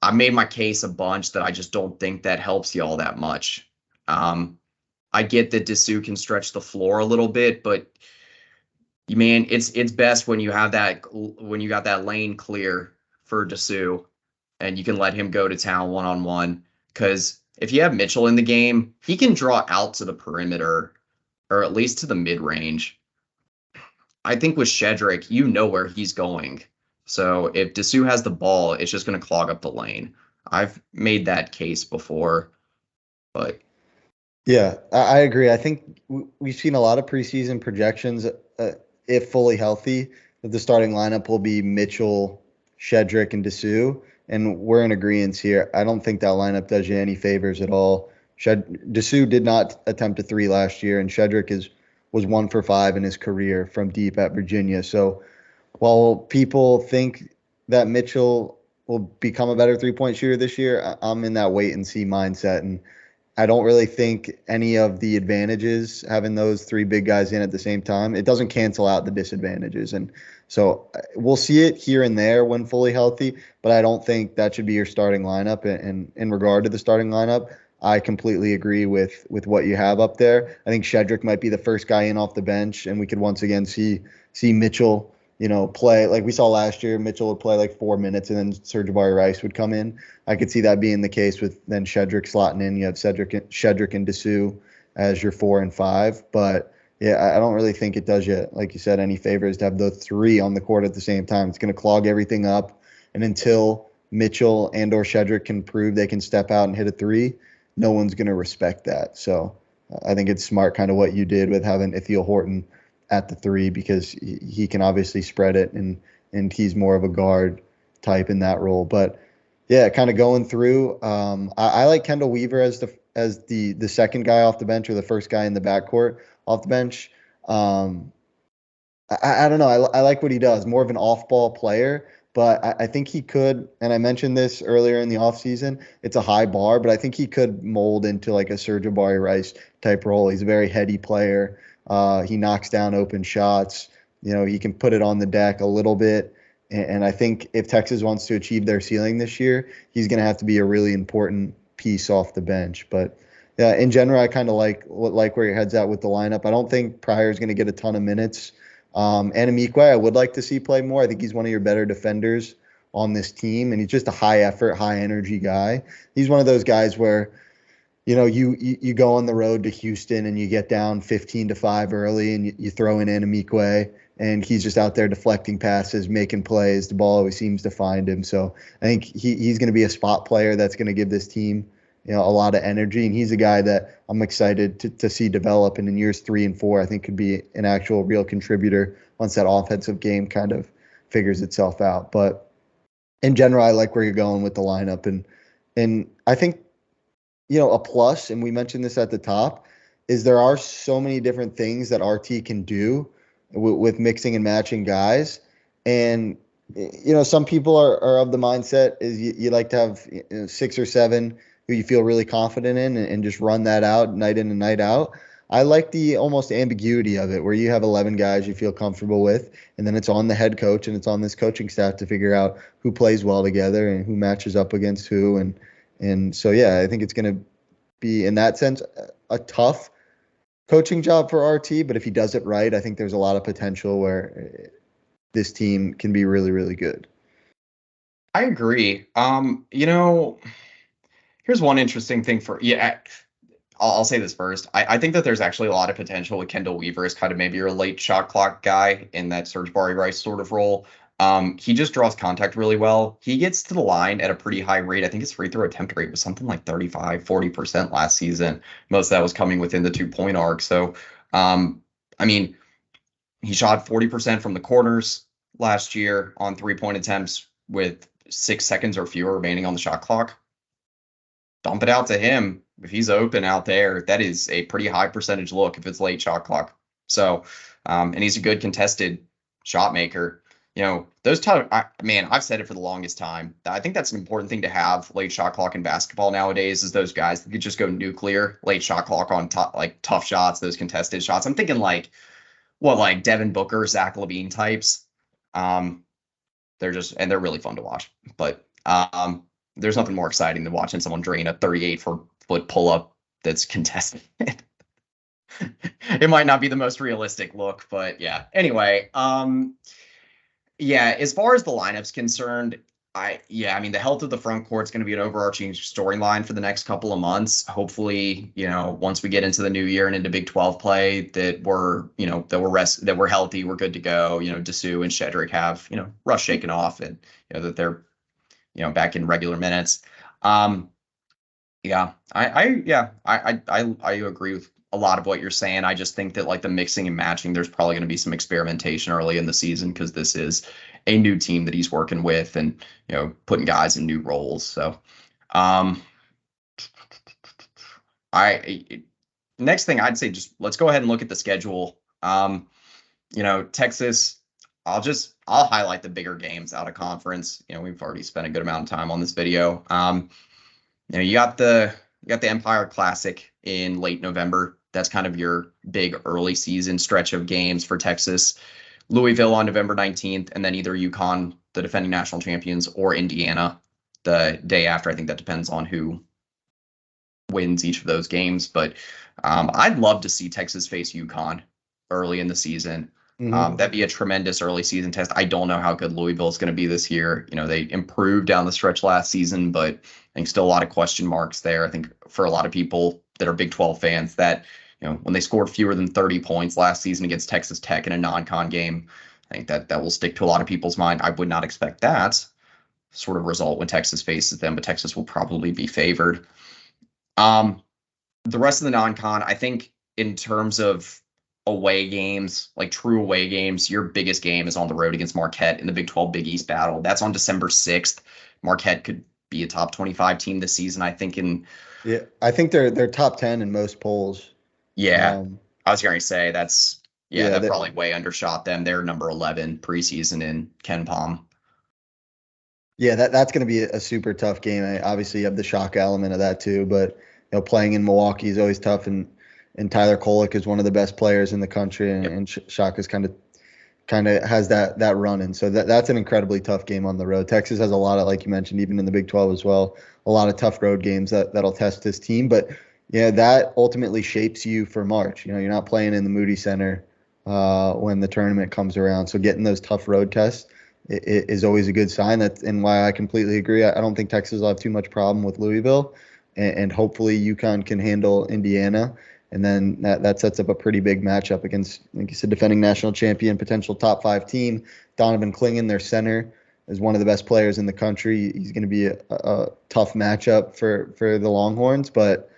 I made my case a bunch that I just don't think that helps you all that much. I get that Dessou can stretch the floor a little bit, but man, it's best when you got that lane clear for Dessou and you can let him go to town one-on-one. Because if you have Mitchell in the game, he can draw out to the perimeter or at least to the mid-range. I think with Shedrick, you know where he's going. So if Dessou has the ball, it's just going to clog up the lane. I've made that case before, but Yeah, I agree. I think we've seen a lot of preseason projections, if fully healthy, that the starting lineup will be Mitchell, Shedrick, and Dessou. And we're in agreement here. I don't think that lineup does you any favors at all. Dessou did not attempt a 3 last year, and Shedrick was 1 for 5 in his career from deep at Virginia. So while people think that Mitchell will become a better 3-point shooter this year, I'm in that wait and see mindset. And I don't really think any of the advantages having those 3 big guys in at the same time, it doesn't cancel out the disadvantages. And so we'll see it here and there when fully healthy, but I don't think that should be your starting lineup. And in regard to the starting lineup, I completely agree with what you have up there. I think Shedrick might be the first guy in off the bench, and we could once again see Mitchell, play like we saw last year. Mitchell would play like 4 minutes, and then Sir'Jabari Rice would come in. I could see that being the case with then Shedrick slotting in. You have Shedrick and Dessou as your 4 and 5. But yeah, I don't really think it does you, like you said, any favors to have the 3 on the court at the same time. It's going to clog everything up. And until Mitchell and or Shedrick can prove they can step out and hit a 3, no one's going to respect that. So I think it's smart kind of what you did with having Ithiel Horton at the 3, because he can obviously spread it and he's more of a guard type in that role. But yeah, kind of going through. I like Kendall Weaver as the second guy off the bench, or the first guy in the backcourt off the bench. I don't know. I like what he does. More of an off-ball player, but I think he could. And I mentioned this earlier in the offseason. It's a high bar, but I think he could mold into like a Sir'Jabari Rice type role. He's a very heady player. He knocks down open shots. He can put it on the deck a little bit. And I think if Texas wants to achieve their ceiling this year, he's going to have to be a really important piece off the bench. But yeah, in general, I kind of like where your head's at with the lineup. I don't think Pryor's going to get a ton of minutes. Anamikwe, I would like to see play more. I think he's one of your better defenders on this team, and he's just a high effort, high energy guy. He's one of those guys where, you go on the road to Houston and you get down 15-5 early, and you throw in Anamikwe, and he's just out there deflecting passes, making plays. The ball always seems to find him. So I think he's going to be a spot player that's going to give this team, a lot of energy. And he's a guy that I'm excited to see develop. And in years 3 and 4, I think could be an actual real contributor once that offensive game kind of figures itself out. But in general, I like where you're going with the lineup. And I think, a plus, and we mentioned this at the top, is there are so many different things that RT can do with mixing and matching guys. And, some people are of the mindset is you like to have 6 or 7 who you feel really confident in and just run that out night in and night out. I like the almost ambiguity of it, where you have 11 guys you feel comfortable with, and then it's on the head coach and it's on this coaching staff to figure out who plays well together and who matches up against who. And so, yeah, I think it's going to be, in that sense, a tough coaching job for RT, but if he does it right, I think there's a lot of potential where this team can be really, really good. I agree. Here's one interesting thing I'll say this first. I think that there's actually a lot of potential with Kendall Weaver as kind of maybe your late shot clock guy in that Sir'Jabari Rice sort of role. He just draws contact really well. He gets to the line at a pretty high rate. I think his free throw attempt rate was something like 35-40% last season. Most of that was coming within the 2-point arc. So, I mean, he shot 40% from the corners last year on 3-point attempts with 6 seconds or fewer remaining on the shot clock. Dump it out to him. If he's open out there, that is a pretty high percentage look if it's late shot clock. So, and he's a good contested shot maker. Those I've said it for the longest time. I think that's an important thing to have late shot clock in basketball nowadays is those guys that could just go nuclear late shot clock on tough shots, those contested shots. I'm thinking like Devin Booker, Zach LaVine types. They're really fun to watch, but there's nothing more exciting than watching someone drain a 38-foot pull-up that's contested. It might not be the most realistic look, but yeah. Anyway, yeah, as far as the lineup's concerned, the health of the front court is going to be an overarching storyline for the next couple of months. Hopefully, once we get into the new year and into Big 12 play, that we're healthy, we're good to go. Dessou and Shedrick have rust shaken off, and that they're back in regular minutes. Yeah, I agree with a lot of what you're saying. I just think that like the mixing and matching, there's probably going to be some experimentation early in the season because this is a new team that he's working with and, putting guys in new roles. So, next thing I'd say, just let's go ahead and look at the schedule. Texas, I'll highlight the bigger games out of conference. We've already spent a good amount of time on this video. You got the Empire Classic in late November. That's kind of your big early season stretch of games for Texas. Louisville on November 19th, and then either UConn, the defending national champions, or Indiana the day after. I think that depends on who wins each of those games. But I'd love to see Texas face UConn early in the season. Mm-hmm. That'd be a tremendous early season test. I don't know how good Louisville is going to be this year. They improved down the stretch last season, but I think still a lot of question marks there. I think for a lot of people that are Big 12 fans that, when they scored fewer than 30 points last season against Texas Tech in a non-con game, I think that will stick to a lot of people's mind. I would not expect that sort of result when Texas faces them, but Texas will probably be favored. The rest of the non-con, I think in terms of away games, like true away games, your biggest game is on the road against Marquette in the Big 12 Big East battle. That's on December 6th. Marquette could be a top 25 team this season, I think. I think they're top 10 in most polls. Yeah, I was going to say that probably way undershot them. They're number 11 preseason in KenPom. Yeah, that's going to be a super tough game. Obviously, you have the shock element of that too, but playing in Milwaukee is always tough, and Tyler Kolek is one of the best players in the country, and Shaka's kind of has that run, and so that's an incredibly tough game on the road. Texas has a lot of, like you mentioned, even in the Big 12 as well, a lot of tough road games that'll test this team. But that ultimately shapes you for March. You're not playing in the Moody Center when the tournament comes around, so getting those tough road tests is always a good sign. And why I completely agree. I don't think Texas will have too much problem with Louisville, and hopefully UConn can handle Indiana. And then that sets up a pretty big matchup against, like you said, defending national champion, potential top 5 team. Donovan Clingan, their center, is one of the best players in the country. He's going to be a tough matchup for the Longhorns, but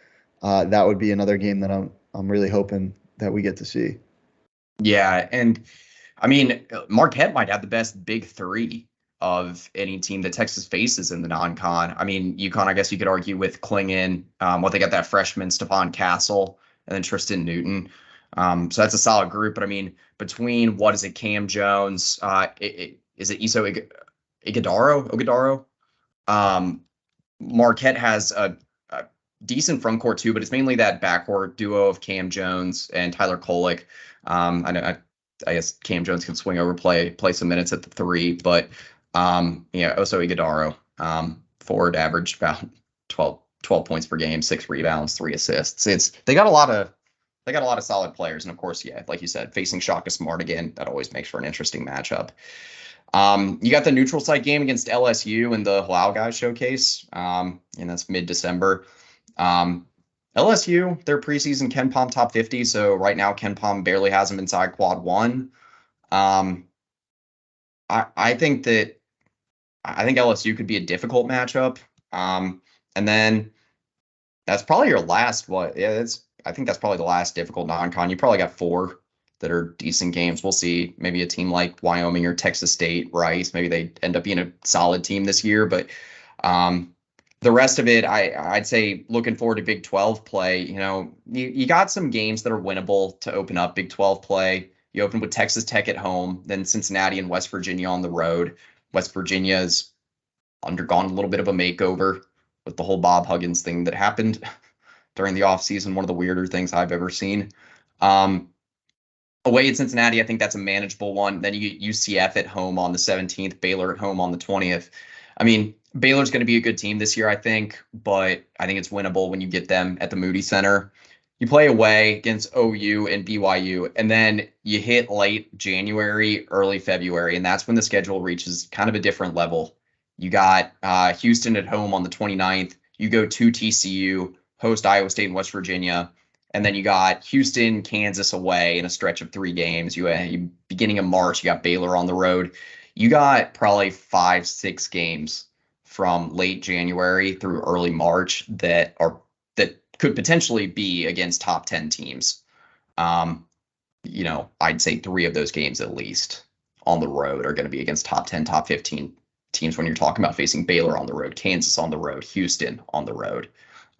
that would be another game that I'm really hoping that we get to see. Yeah, and I mean, Marquette might have the best big 3 of any team that Texas faces in the non-con. I mean, UConn, I guess you could argue with Clingan. They got that freshman Stephon Castle, and then Tristan Newton. So that's a solid group. But I mean, between Cam Jones, is it Iso Ighodaro? Marquette has a decent front court too, but it's mainly that backcourt duo of Cam Jones and Tyler Kolek. I guess Cam Jones can swing over, play some minutes at the 3, but Oso Ighodaro, forward, averaged about 12 points per game, 6 rebounds, 3 assists. They got a lot of solid players, and of course, like you said, facing Shaka Smart again, that always makes for an interesting matchup. You got the neutral site game against LSU in the Halal Guys Showcase, and that's mid-December. LSU, their preseason KenPom top 50, so right now KenPom barely has them inside quad 1. I think LSU could be a difficult matchup. And then that's probably your last what? Yeah, I think that's probably the last difficult non-con. You probably got four that are decent games. We'll see. Maybe a team like Wyoming or Texas State, Rice. Maybe they end up being a solid team this year. But the rest of it, I'd say looking forward to Big 12 play. You got some games that are winnable to open up Big 12 play. You open with Texas Tech at home, then Cincinnati and West Virginia on the road. West Virginia has undergone a little bit of a makeover with the whole Bob Huggins thing that happened during the offseason, one of the weirder things I've ever seen. Away at Cincinnati, I think that's a manageable one. Then you get UCF at home on the 17th, Baylor at home on the 20th. I mean, Baylor's going to be a good team this year, I think, but I think it's winnable when you get them at the Moody Center. You play away against OU and BYU, and then you hit late January, early February, and that's when the schedule reaches kind of a different level. You got Houston at home on the 29th. You go to TCU, host Iowa State and West Virginia. And then you got Houston, Kansas away in a stretch of 3 games. You beginning of March, you got Baylor on the road. You got probably 5-6 games from late January through early March that could potentially be against top 10 teams. I'd say 3 of those games at least on the road are going to be against top 10, top 15 teams when you're talking about facing Baylor on the road, Kansas on the road, Houston on the road.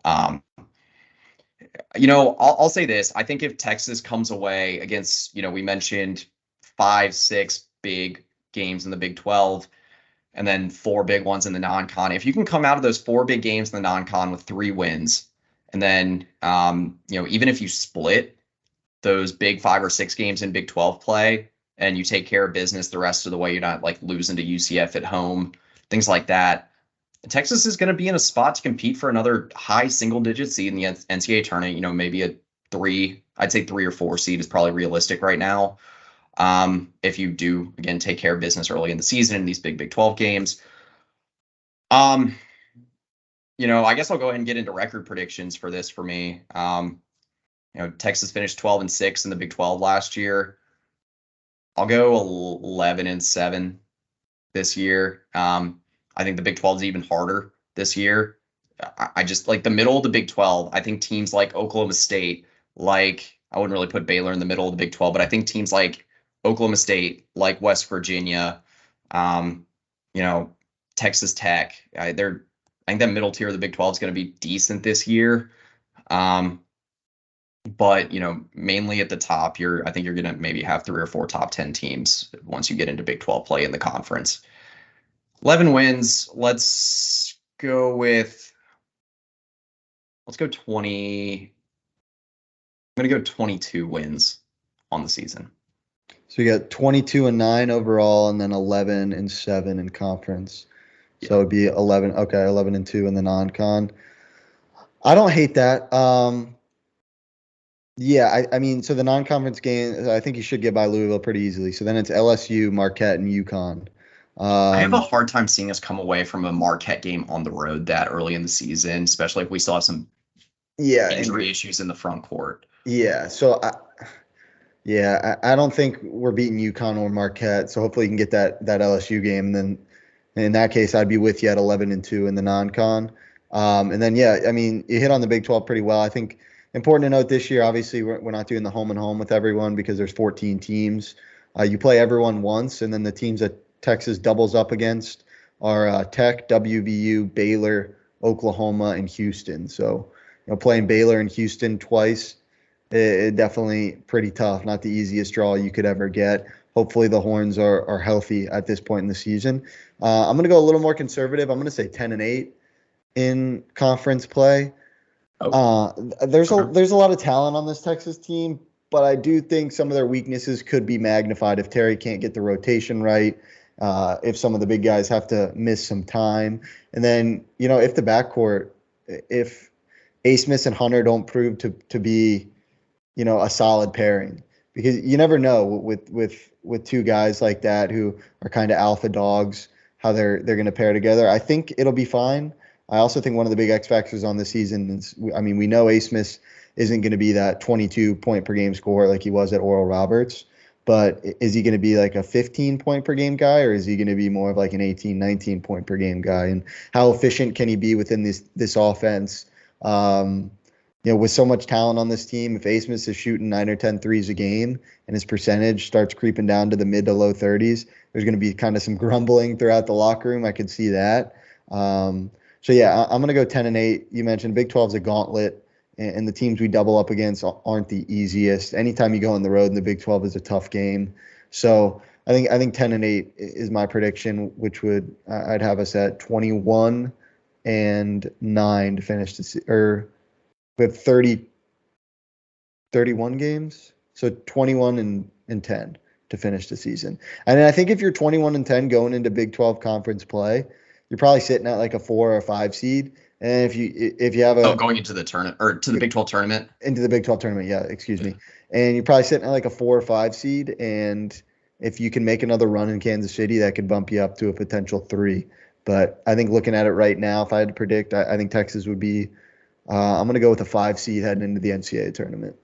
I'll say this. I think if Texas comes away against, we mentioned 5-6 big games in the Big 12 and then 4 big ones in the non-con. If you can come out of those 4 big games in the non-con with 3 wins, and then, even if you split those big 5 or 6 games in Big 12 play and you take care of business the rest of the way, you're not like losing to UCF at home, things like that. Texas is going to be in a spot to compete for another high single-digit seed in the NCAA tournament. Maybe I'd say 3 or 4 seed is probably realistic right now. If you do, again, take care of business early in the season in these big 12 games. I guess I'll go ahead and get into record predictions for this for me. Texas finished 12-6 in the Big 12 last year. I'll go 11-7 this year. I think the Big 12 is even harder this year. I just like the middle of the Big 12. I think teams like Oklahoma State, I wouldn't really put Baylor in the middle of the Big 12, but I think teams like Oklahoma State, like West Virginia, Texas Tech, I think that middle tier of the Big 12 is going to be decent this year. But, mainly at the top, I think you're going to maybe have 3 or 4 top 10 teams once you get into Big 12 play in the conference. 11 wins. Let's go 20. I'm going to go 22 wins on the season. So you got 22-9 overall, and then 11-7 in conference. Yeah. So it'd be 11-2 in the non-con. I don't hate that. Yeah, I mean, so the non-conference game, I think you should get by Louisville pretty easily. So then it's LSU, Marquette, and UConn. I have a hard time seeing us come away from a Marquette game on the road that early in the season, especially if we still have some injury issues in the front court. Yeah, so I don't think we're beating UConn or Marquette, so hopefully you can get that LSU game. And then in that case, I'd be with you at 11-2 in the non-con. And then, you hit on the Big 12 pretty well. I think important to note this year, obviously, we're not doing the home and home with everyone because there's 14 teams. You play everyone once, and then the teams that Texas doubles up against are Tech, WVU, Baylor, Oklahoma, and Houston. So, playing Baylor and Houston twice, it definitely pretty tough. Not the easiest draw you could ever get. Hopefully the Horns are healthy at this point in the season. I'm going to go a little more conservative. I'm going to say 10-8 in conference play. There's a lot of talent on this Texas team, but I do think some of their weaknesses could be magnified if Terry can't get the rotation right. If some of the big guys have to miss some time. And then, if the backcourt, if A. Smith and Hunter don't prove to be, a solid pairing, because you never know with 2 guys like that who are kind of alpha dogs, how they're going to pair together. I think it'll be fine. I also think one of the big X factors on the season is, we know A. Smith isn't going to be that 22 point per game scorer like he was at Oral Roberts. but is he going to be like a 15 point per game guy, or is he going to be more of like an 18, 19 point per game guy? And how efficient can he be within this offense? Um, with so much talent on this team, if Asmus is shooting 9 or 10 threes a game and his percentage starts creeping down to the mid to low 30s, there's going to be kind of some grumbling throughout the locker room. I could see that. So yeah, I'm going to go 10-8. You mentioned Big 12 is a gauntlet, and the teams we double up against aren't the easiest. Anytime you go on the road in the Big 12 is a tough game. So I think 10-8 is my prediction, which would I'd have us at 21-9 to finish or we have 31 games, so 21-10 to finish the season. And I think if you're 21-10 going into Big 12 conference play, you're probably sitting at like a 4 or 5 seed. And if you have going into the tournament or to the Big 12 tournament, into the Big 12 tournament, yeah, excuse me, and you're probably sitting at like a 4 or 5 seed. And if you can make another run in Kansas City, that could bump you up to a potential 3. But I think looking at it right now, if I had to predict, I think Texas would be. I'm going to go with a 5 seed heading into the NCAA tournament.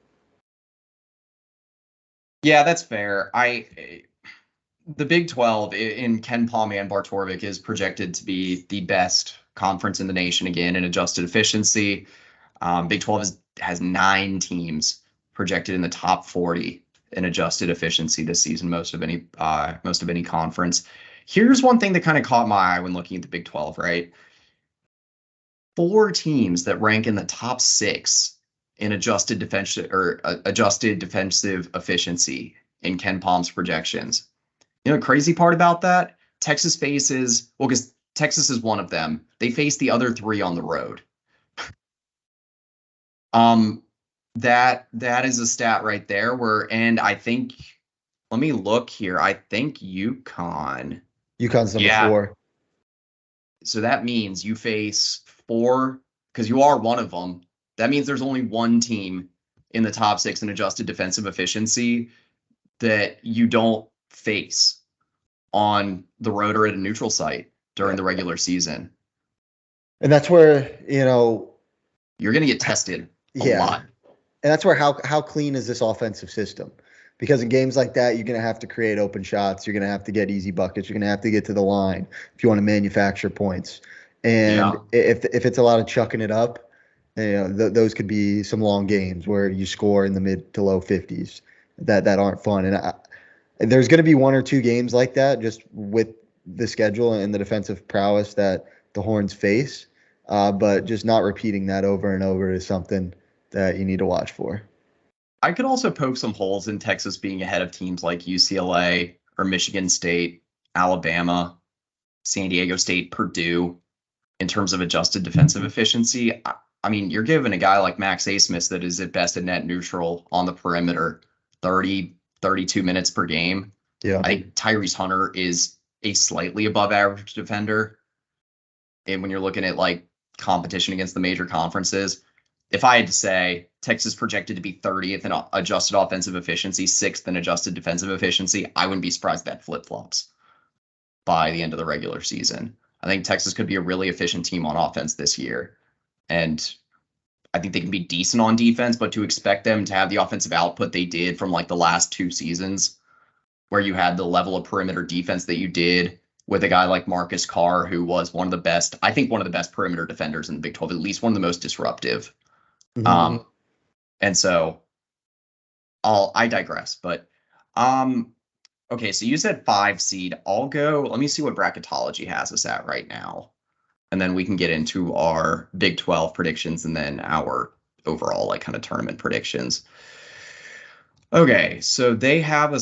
Yeah, that's fair. The Big 12 in Ken Palm and Bartorvik is projected to be the best conference in the nation again in adjusted efficiency. Big 12 has 9 teams projected in the top 40 in adjusted efficiency this season, most of any conference. Here's one thing that kind of caught my eye when looking at the Big 12, right? 4 teams that rank in the top 6 in adjusted defensive efficiency in Ken Palm's projections. You know, the crazy part about that, Texas faces, well, because Texas is one of them. They face the other 3 on the road. That is a stat right there and I think, let me look here. I think UConn's number 4. So that means you face 4, because you are one of them. That means there's only one team in the top 6 in adjusted defensive efficiency that you don't face on the road or at a neutral site during the regular season. And that's where, you're going to get tested a lot. And that's where how clean is this offensive system? Because in games like that, you're going to have to create open shots. You're going to have to get easy buckets. You're going to have to get to the line if you want to manufacture points. And if it's a lot of chucking it up, those could be some long games where you score in the mid to low 50s that aren't fun. And there's going to be 1 or 2 games like that just with the schedule and the defensive prowess that the Horns face. But just not repeating that over and over is something that you need to watch for. I could also poke some holes in Texas being ahead of teams like UCLA or Michigan State, Alabama, San Diego State, Purdue in terms of adjusted defensive efficiency. I mean, you're giving a guy like Max Asmus that is at best a net neutral on the perimeter 32 minutes per game. Yeah. I think Tyrese Hunter is a slightly above average defender. And when you're looking at like competition against the major conferences, if I had to say Texas projected to be 30th in adjusted offensive efficiency, 6th in adjusted defensive efficiency, I wouldn't be surprised that flip-flops by the end of the regular season. I think Texas could be a really efficient team on offense this year. And I think they can be decent on defense, but to expect them to have the offensive output they did from like the last 2 seasons, where you had the level of perimeter defense that you did with a guy like Marcus Carr, who was one of the best perimeter defenders in the Big 12, at least one of the most disruptive. Mm-hmm. And so I digress, but okay, so you said 5 seed. Let me see what bracketology has us at right now. And then we can get into our Big 12 predictions and then our overall like kind of tournament predictions. Okay, so they have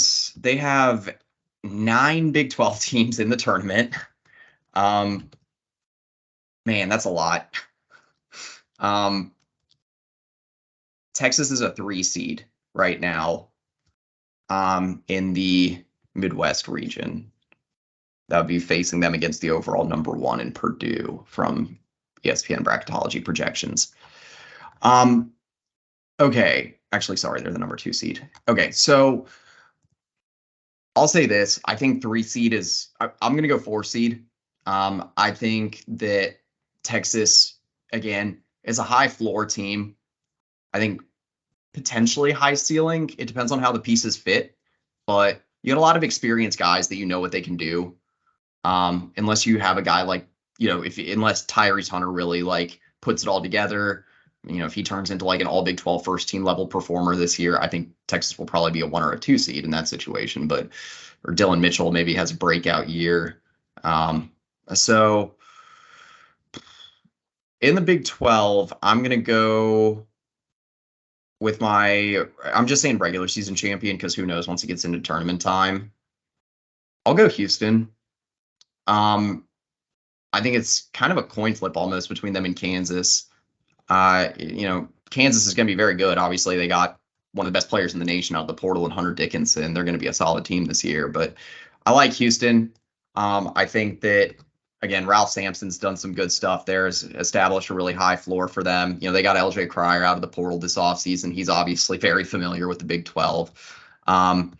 9 Big 12 teams in the tournament. Man, that's a lot. Texas is a 3 seed right now in the Midwest region. That would be facing them against the overall number 1 in Purdue from ESPN bracketology projections. Okay, actually, sorry, they're the number 2 seed. Okay, so I'll say this. I think 3 seed I'm going to go 4 seed. I think that Texas, again, is a high floor team. I think potentially high ceiling. It depends on how the pieces fit. but you got a lot of experienced guys that you know what they can do. Unless you have a guy like, unless Tyrese Hunter really like puts it all together, if he turns into like an all Big 12 first team level performer this year, I think Texas will probably be a 1 or a 2 seed in that situation. Or Dylan Mitchell maybe has a breakout year. So in the Big 12, I'm going to go with I'm just saying regular season champion because who knows once it gets into tournament time. I'll go Houston. I think it's kind of a coin flip almost between them and Kansas. Kansas is going to be very good. Obviously, they got one of the best players in the nation out of the portal and Hunter Dickinson. They're going to be a solid team this year. But I like Houston. I think that, again, Ralph Sampson's done some good stuff there, has established a really high floor for them. They got LJ Cryer out of the portal this offseason. He's obviously very familiar with the Big 12. And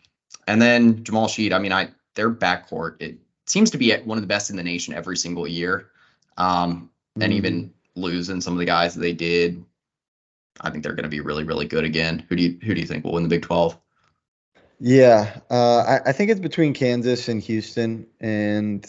then Jamal Sheed, their backcourt, it seems to be one of the best in the nation every single year. And even losing some of the guys that they did, I think they're going to be really, really good again. Who do you think will win the Big 12? Yeah, I think it's between Kansas and Houston. And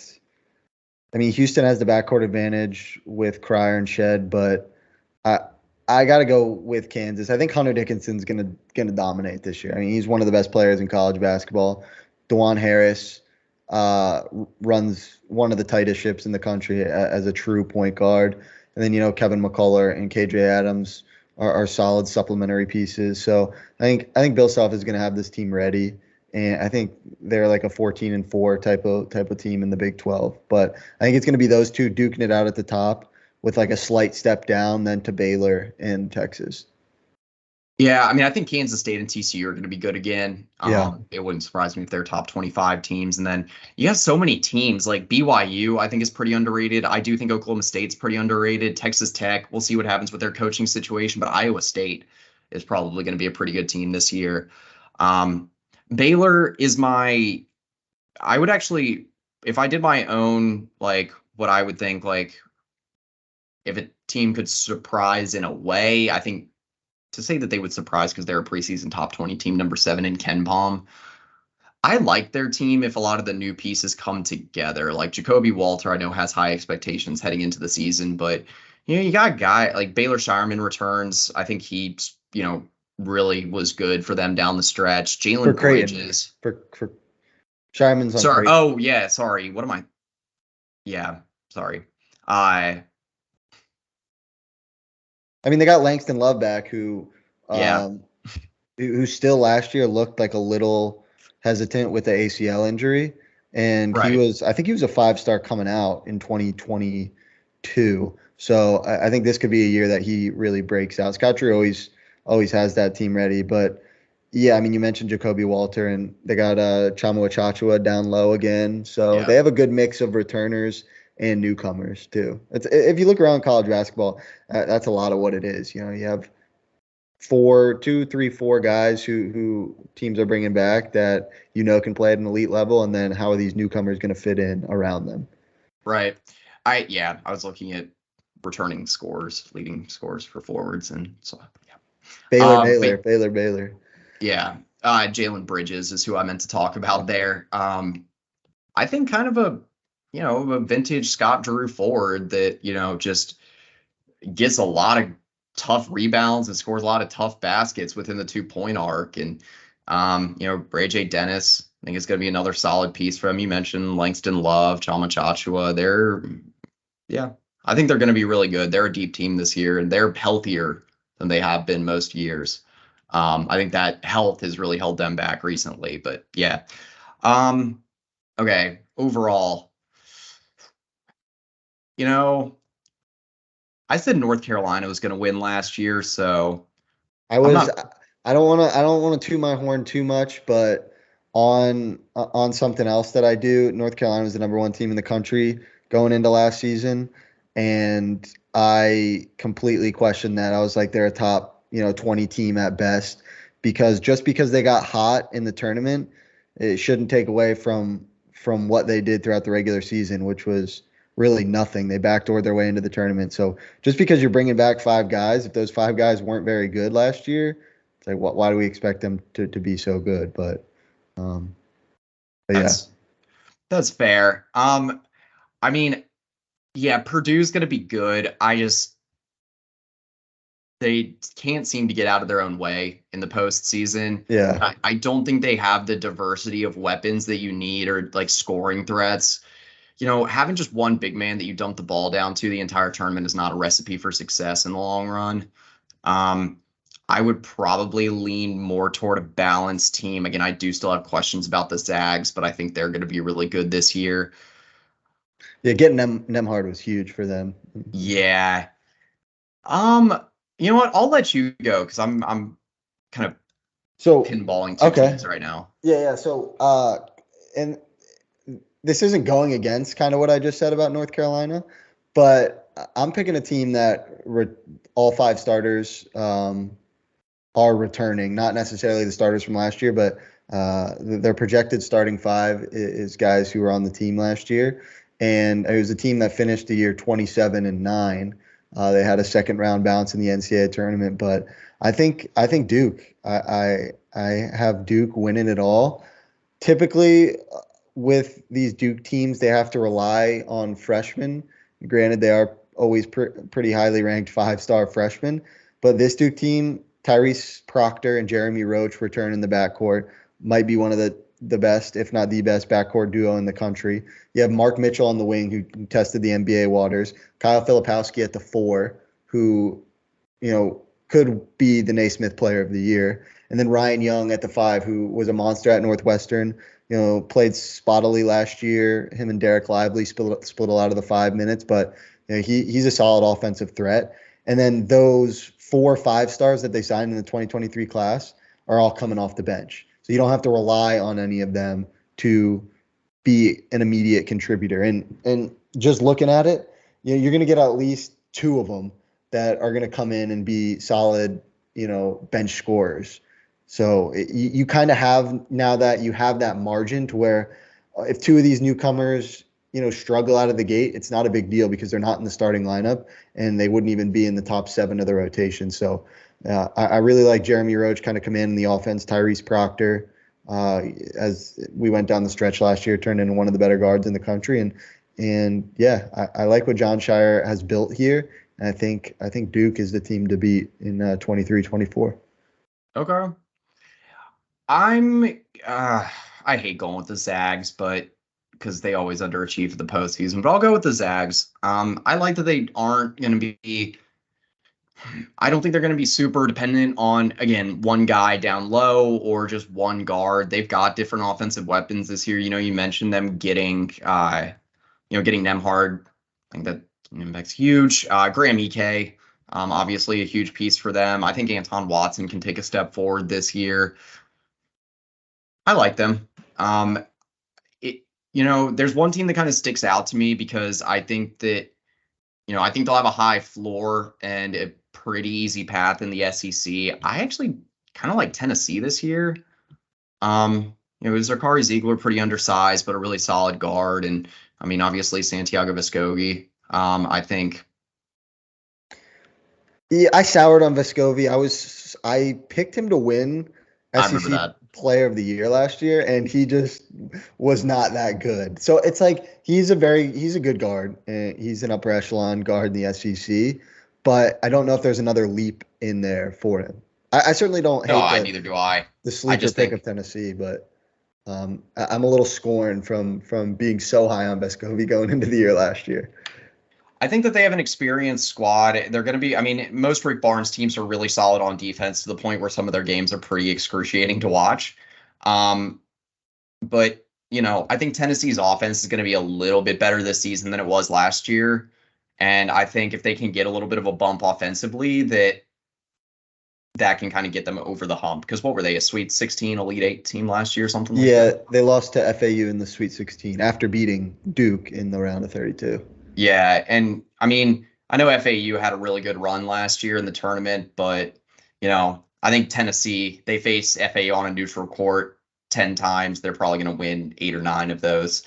Houston has the backcourt advantage with Cryer and Shed, but I got to go with Kansas. I think Hunter Dickinson's gonna dominate this year. He's one of the best players in college basketball. DeJuan Harris runs one of the tightest ships in the country as a true point guard. And then, Kevin McCullough and KJ Adams are solid supplementary pieces. So I think Bill Self is going to have this team ready. And I think they're like a 14-4 type of team in the Big 12. But I think it's going to be those two duking it out at the top with like a slight step down then to Baylor and Texas. Yeah, I think Kansas State and TCU are going to be good again. It wouldn't surprise me if they're top 25 teams. And then you have so many teams like BYU, I think is pretty underrated. I do think Oklahoma State's pretty underrated. Texas Tech, we'll see what happens with their coaching situation. But Iowa State is probably going to be a pretty good team this year. Baylor is I would actually, if I did my own, like what I would think, like if a team could surprise in a way, I think to say that they would surprise because they're a preseason top 20 team, number 7 in KenPom. I like their team if a lot of the new pieces come together. Like Jacoby Walter, I know has high expectations heading into the season, but you got a guy like Baylor Shireman returns. I think he, really was good for them down the stretch. Jalen Bridges. For Shireman's on sorry. Creighton. Oh yeah, sorry. What am I? Yeah, sorry. They got Langston Love back, who still last year looked like a little hesitant with the ACL injury, and right. he was a 5-star coming out in 2022. So I think this could be a year that he really breaks out. Scott Drew always has that team ready, but yeah, you mentioned Jacoby Walter, and they got Chama Achachua down low again. So they have a good mix of returners and newcomers too. If you look around college basketball, that's a lot of what it is. You have 4 guys who teams are bringing back that can play at an elite level, and then how are these newcomers going to fit in around them? Right. I was looking at leading scores for forwards, and so Baylor. Yeah. Jalen Bridges is who I meant to talk about there. I think kind of a vintage Scott Drew forward that, just gets a lot of tough rebounds and scores a lot of tough baskets within the 2-point arc. And, Bray J. Dennis, I think it's going to be another solid piece for him. You mentioned Langston Love, Chama Chachua. I think they're going to be really good. They're a deep team this year, and they're healthier than they have been most years. I think that health has really held them back recently, but yeah. Okay. Overall, I said North Carolina was going to win last year, so I don't want to toot my horn too much, but on something else that I do, North Carolina was the number 1 team in the country going into last season, and I completely questioned that. I was like, they're a top 20 team at best, because they got hot in the tournament, it shouldn't take away from what they did throughout the regular season, which was really nothing. They backdoored their way into the tournament. So just because you're bringing back 5 guys, if those 5 guys weren't very good last year, it's like, why do we expect them to be so good? But Um, but yeah, That's fair. I mean, yeah, Purdue's going to be good. They can't seem to get out of their own way in the postseason. yeah, I don't think they have the diversity of weapons that you need or like scoring threats. Having just one big man that you dump the ball down to the entire tournament is not a recipe for success in the long run. Um, I would probably lean more toward a balanced team. Again, I do still have questions about the Zags, but I think they're going to be really good this year. yeah. Getting Nemhard was huge for them. Yeah. Um, you know what? I'll let you go because I'm kind of So pinballing two okay, teams right now. yeah. So and this isn't going against kind of what I just said about North Carolina, but I'm picking a team that all five starters are returning, not necessarily the starters from last year, but their projected starting five is guys who were on the team last year. And it was a team that finished the year 27-9. They had a second round bounce in the NCAA tournament, but I think Duke. I have Duke winning it all. Typically, with these Duke teams, they have to rely on freshmen. Granted, they are always pretty highly ranked 5-star freshmen, but this Duke team, Tyrese Proctor and Jeremy Roach return in the backcourt, might be one of the best, if not the best, backcourt duo in the country. You have Mark Mitchell on the wing, who tested the NBA waters. Kyle Filipowski at the 4, who could be the Naismith Player of the Year, and then Ryan Young at the 5, who was a monster at Northwestern. Played spottily last year. Him and Derek Lively split a lot of the 5 minutes, but he's a solid offensive threat. And then those 4 5-stars that they signed in the 2023 class are all coming off the bench. So you don't have to rely on any of them to be an immediate contributor. And just looking at it, you're going to get at least 2 of them that are going to come in and be solid, bench scorers. So you kind of have, now that you have that margin to where if 2 of these newcomers, struggle out of the gate, it's not a big deal because they're not in the starting lineup and they wouldn't even be in the top 7 of the rotation. So I really like Jeremy Roach kind of commanding the offense. Tyrese Proctor, as we went down the stretch last year, turned into one of the better guards in the country. And yeah, I like what John Shire has built here. And I think Duke is the team to beat in 23-24. Okay. I'm I hate going with the Zags, but because they always underachieve for the postseason, but I'll go with the Zags. I like that they aren't going to be. I don't think they're going to be super dependent on, again, one guy down low or just one guard. They've got different offensive weapons this year. You mentioned them getting Nemhard. I think that's huge. Graham Ike, obviously a huge piece for them. I think Anton Watson can take a step forward this year. I like them. There's one team that kind of sticks out to me because I think that, I think they'll have a high floor and a pretty easy path in the SEC. I actually kind of like Tennessee this year. Zachary Ziegler, pretty undersized, but a really solid guard. And I mean, obviously Santiago Vescovi. I think. Yeah, I soured on Vescovi. I picked him to win I remember SEC that. Player of the Year last year, and he just was not that good. So it's like he's a good guard. And he's an upper echelon guard in the SEC, but I don't know if there's another leap in there for him. I certainly don't No, hate neither do I. the I sleeper just pick think of Tennessee, but I'm a little scorned from being so high on Vescovi going into the year last year. I think that they have an experienced squad. They're going to be, I mean, most Rick Barnes teams are really solid on defense to the point where some of their games are pretty excruciating to watch. But, I think Tennessee's offense is going to be a little bit better this season than it was last year. And I think if they can get a little bit of a bump offensively, that can kind of get them over the hump. Because what were they, a Sweet 16, Elite 8 team last year, something like that? Yeah, they lost to FAU in the Sweet 16 after beating Duke in the round of 32. Yeah, and I mean, I know FAU had a really good run last year in the tournament, but I think Tennessee, they face FAU on a neutral court 10 times. They're probably going to win 8 or 9 of those.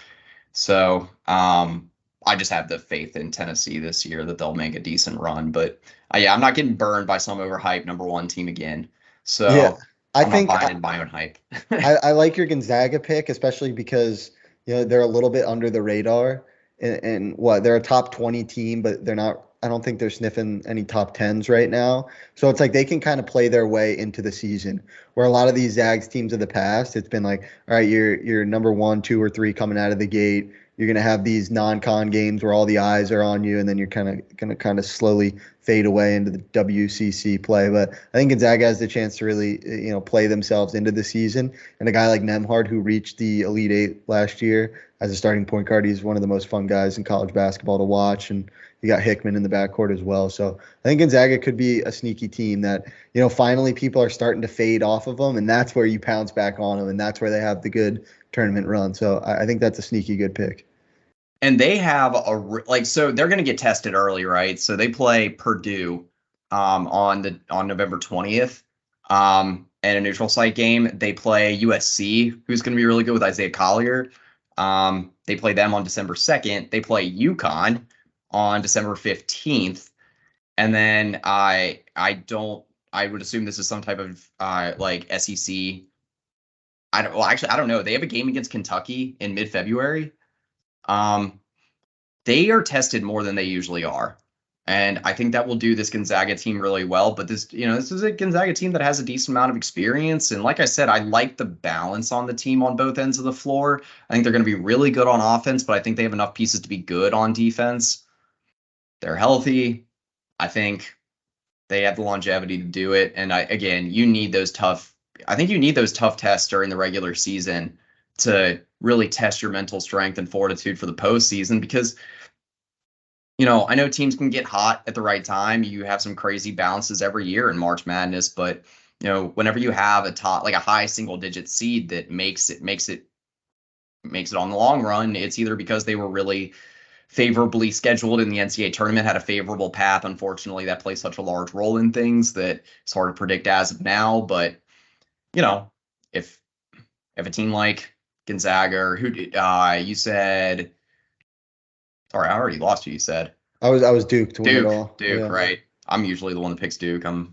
So I just have the faith in Tennessee this year that they'll make a decent run. But yeah, I'm not getting burned by some overhyped number 1 team again. Yeah. So I I'm not think buying into my own hype. I like your Gonzaga pick, especially because they're a little bit under the radar, and what they're a top 20 team, but they're not. I don't think they're sniffing any top tens right now. So it's like they can kind of play their way into the season. Where a lot of these Zags teams of the past, it's been like, all right, you're number 1, 2, or 3 coming out of the gate. You're gonna have these non-con games where all the eyes are on you, and then you're kind of slowly fade away into the WCC play. But I think Gonzaga has the chance to really play themselves into the season. And a guy like Nemhard, who reached the Elite Eight last year as a starting point guard, he's one of the most fun guys in college basketball to watch. And you got Hickman in the backcourt as well. So I think Gonzaga could be a sneaky team that, finally people are starting to fade off of them. And that's where you pounce back on them. And that's where they have the good tournament run. So I think that's a sneaky good pick. And they have so they're going to get tested early, right? So they play Purdue on November 20th in a neutral site game. They play USC, who's going to be really good with Isaiah Collier. They play them on December 2nd. They play UConn on December 15th. And then I would assume this is some type of like SEC. I don't know. They have a game against Kentucky in mid-February. They are tested more than they usually are. And I think that will do this Gonzaga team really well. But this is a Gonzaga team that has a decent amount of experience. And like I said, I like the balance on the team on both ends of the floor. I think they're going to be really good on offense, but I think they have enough pieces to be good on defense. They're healthy. I think they have the longevity to do it. And you need those tough tests during the regular season to really test your mental strength and fortitude for the postseason, because I know teams can get hot at the right time. You have some crazy bounces every year in March Madness, but whenever you have a high single digit seed that makes it on the long run, it's either because they were really favorably scheduled in the NCAA tournament, had a favorable path. Unfortunately, that plays such a large role in things that it's hard to predict as of now. But if a team like Gonzaga, or who you said, sorry, I already lost who you said. I was Duke to win it all. Duke, yeah. Right. I'm usually the one that picks Duke. I'm a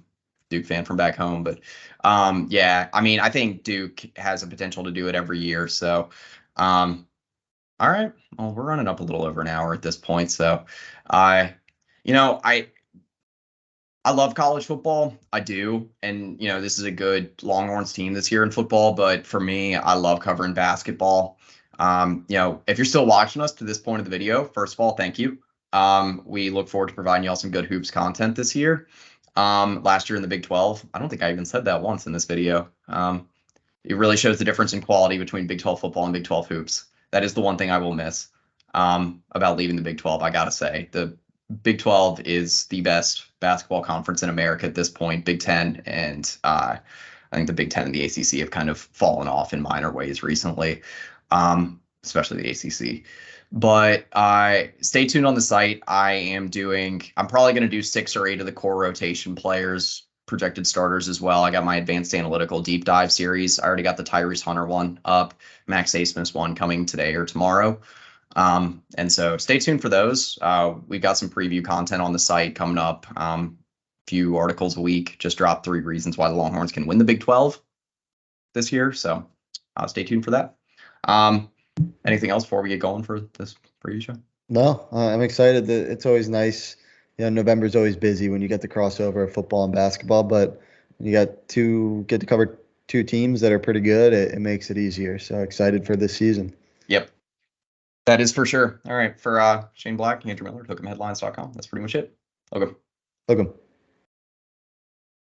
Duke fan from back home, but I think Duke has a potential to do it every year. So, all right. Well, we're running up a little over an hour at this point. So, I love college football. I do. And, this is a good Longhorns team this year in football. But for me, I love covering basketball. If you're still watching us to this point of the video, first of all, thank you. We look forward to providing y'all some good hoops content this year. Last year in the Big 12, I don't think I even said that once in this video. It really shows the difference in quality between Big 12 football and Big 12 hoops. That is the one thing I will miss about leaving the Big 12. I got to say, the Big 12 is the best basketball conference in America at this point. Big 10 and I think the Big 10 and the ACC have kind of fallen off in minor ways recently, especially the ACC. But stay tuned on the site. I'm probably going to do 6 or 8 of the core rotation players, projected starters as well. I got my advanced analytical deep dive series. I already got the Tyrese Hunter one up, Max Asmus one coming today or tomorrow. And so stay tuned for those. We've got some preview content on the site coming up. Few articles a week. Just dropped 3 reasons why the Longhorns can win the Big 12 this year. So stay tuned for that. Anything else before we get going for this preview show? No, I'm excited. It's always nice. November's always busy when you get the crossover of football and basketball, but you get to cover 2 teams that are pretty good. It makes it easier. So excited for this season. Yep. That is for sure. All right. For Shane Black, Andrew Miller, Hook'emHeadlines.com. That's pretty much it. Hook 'em.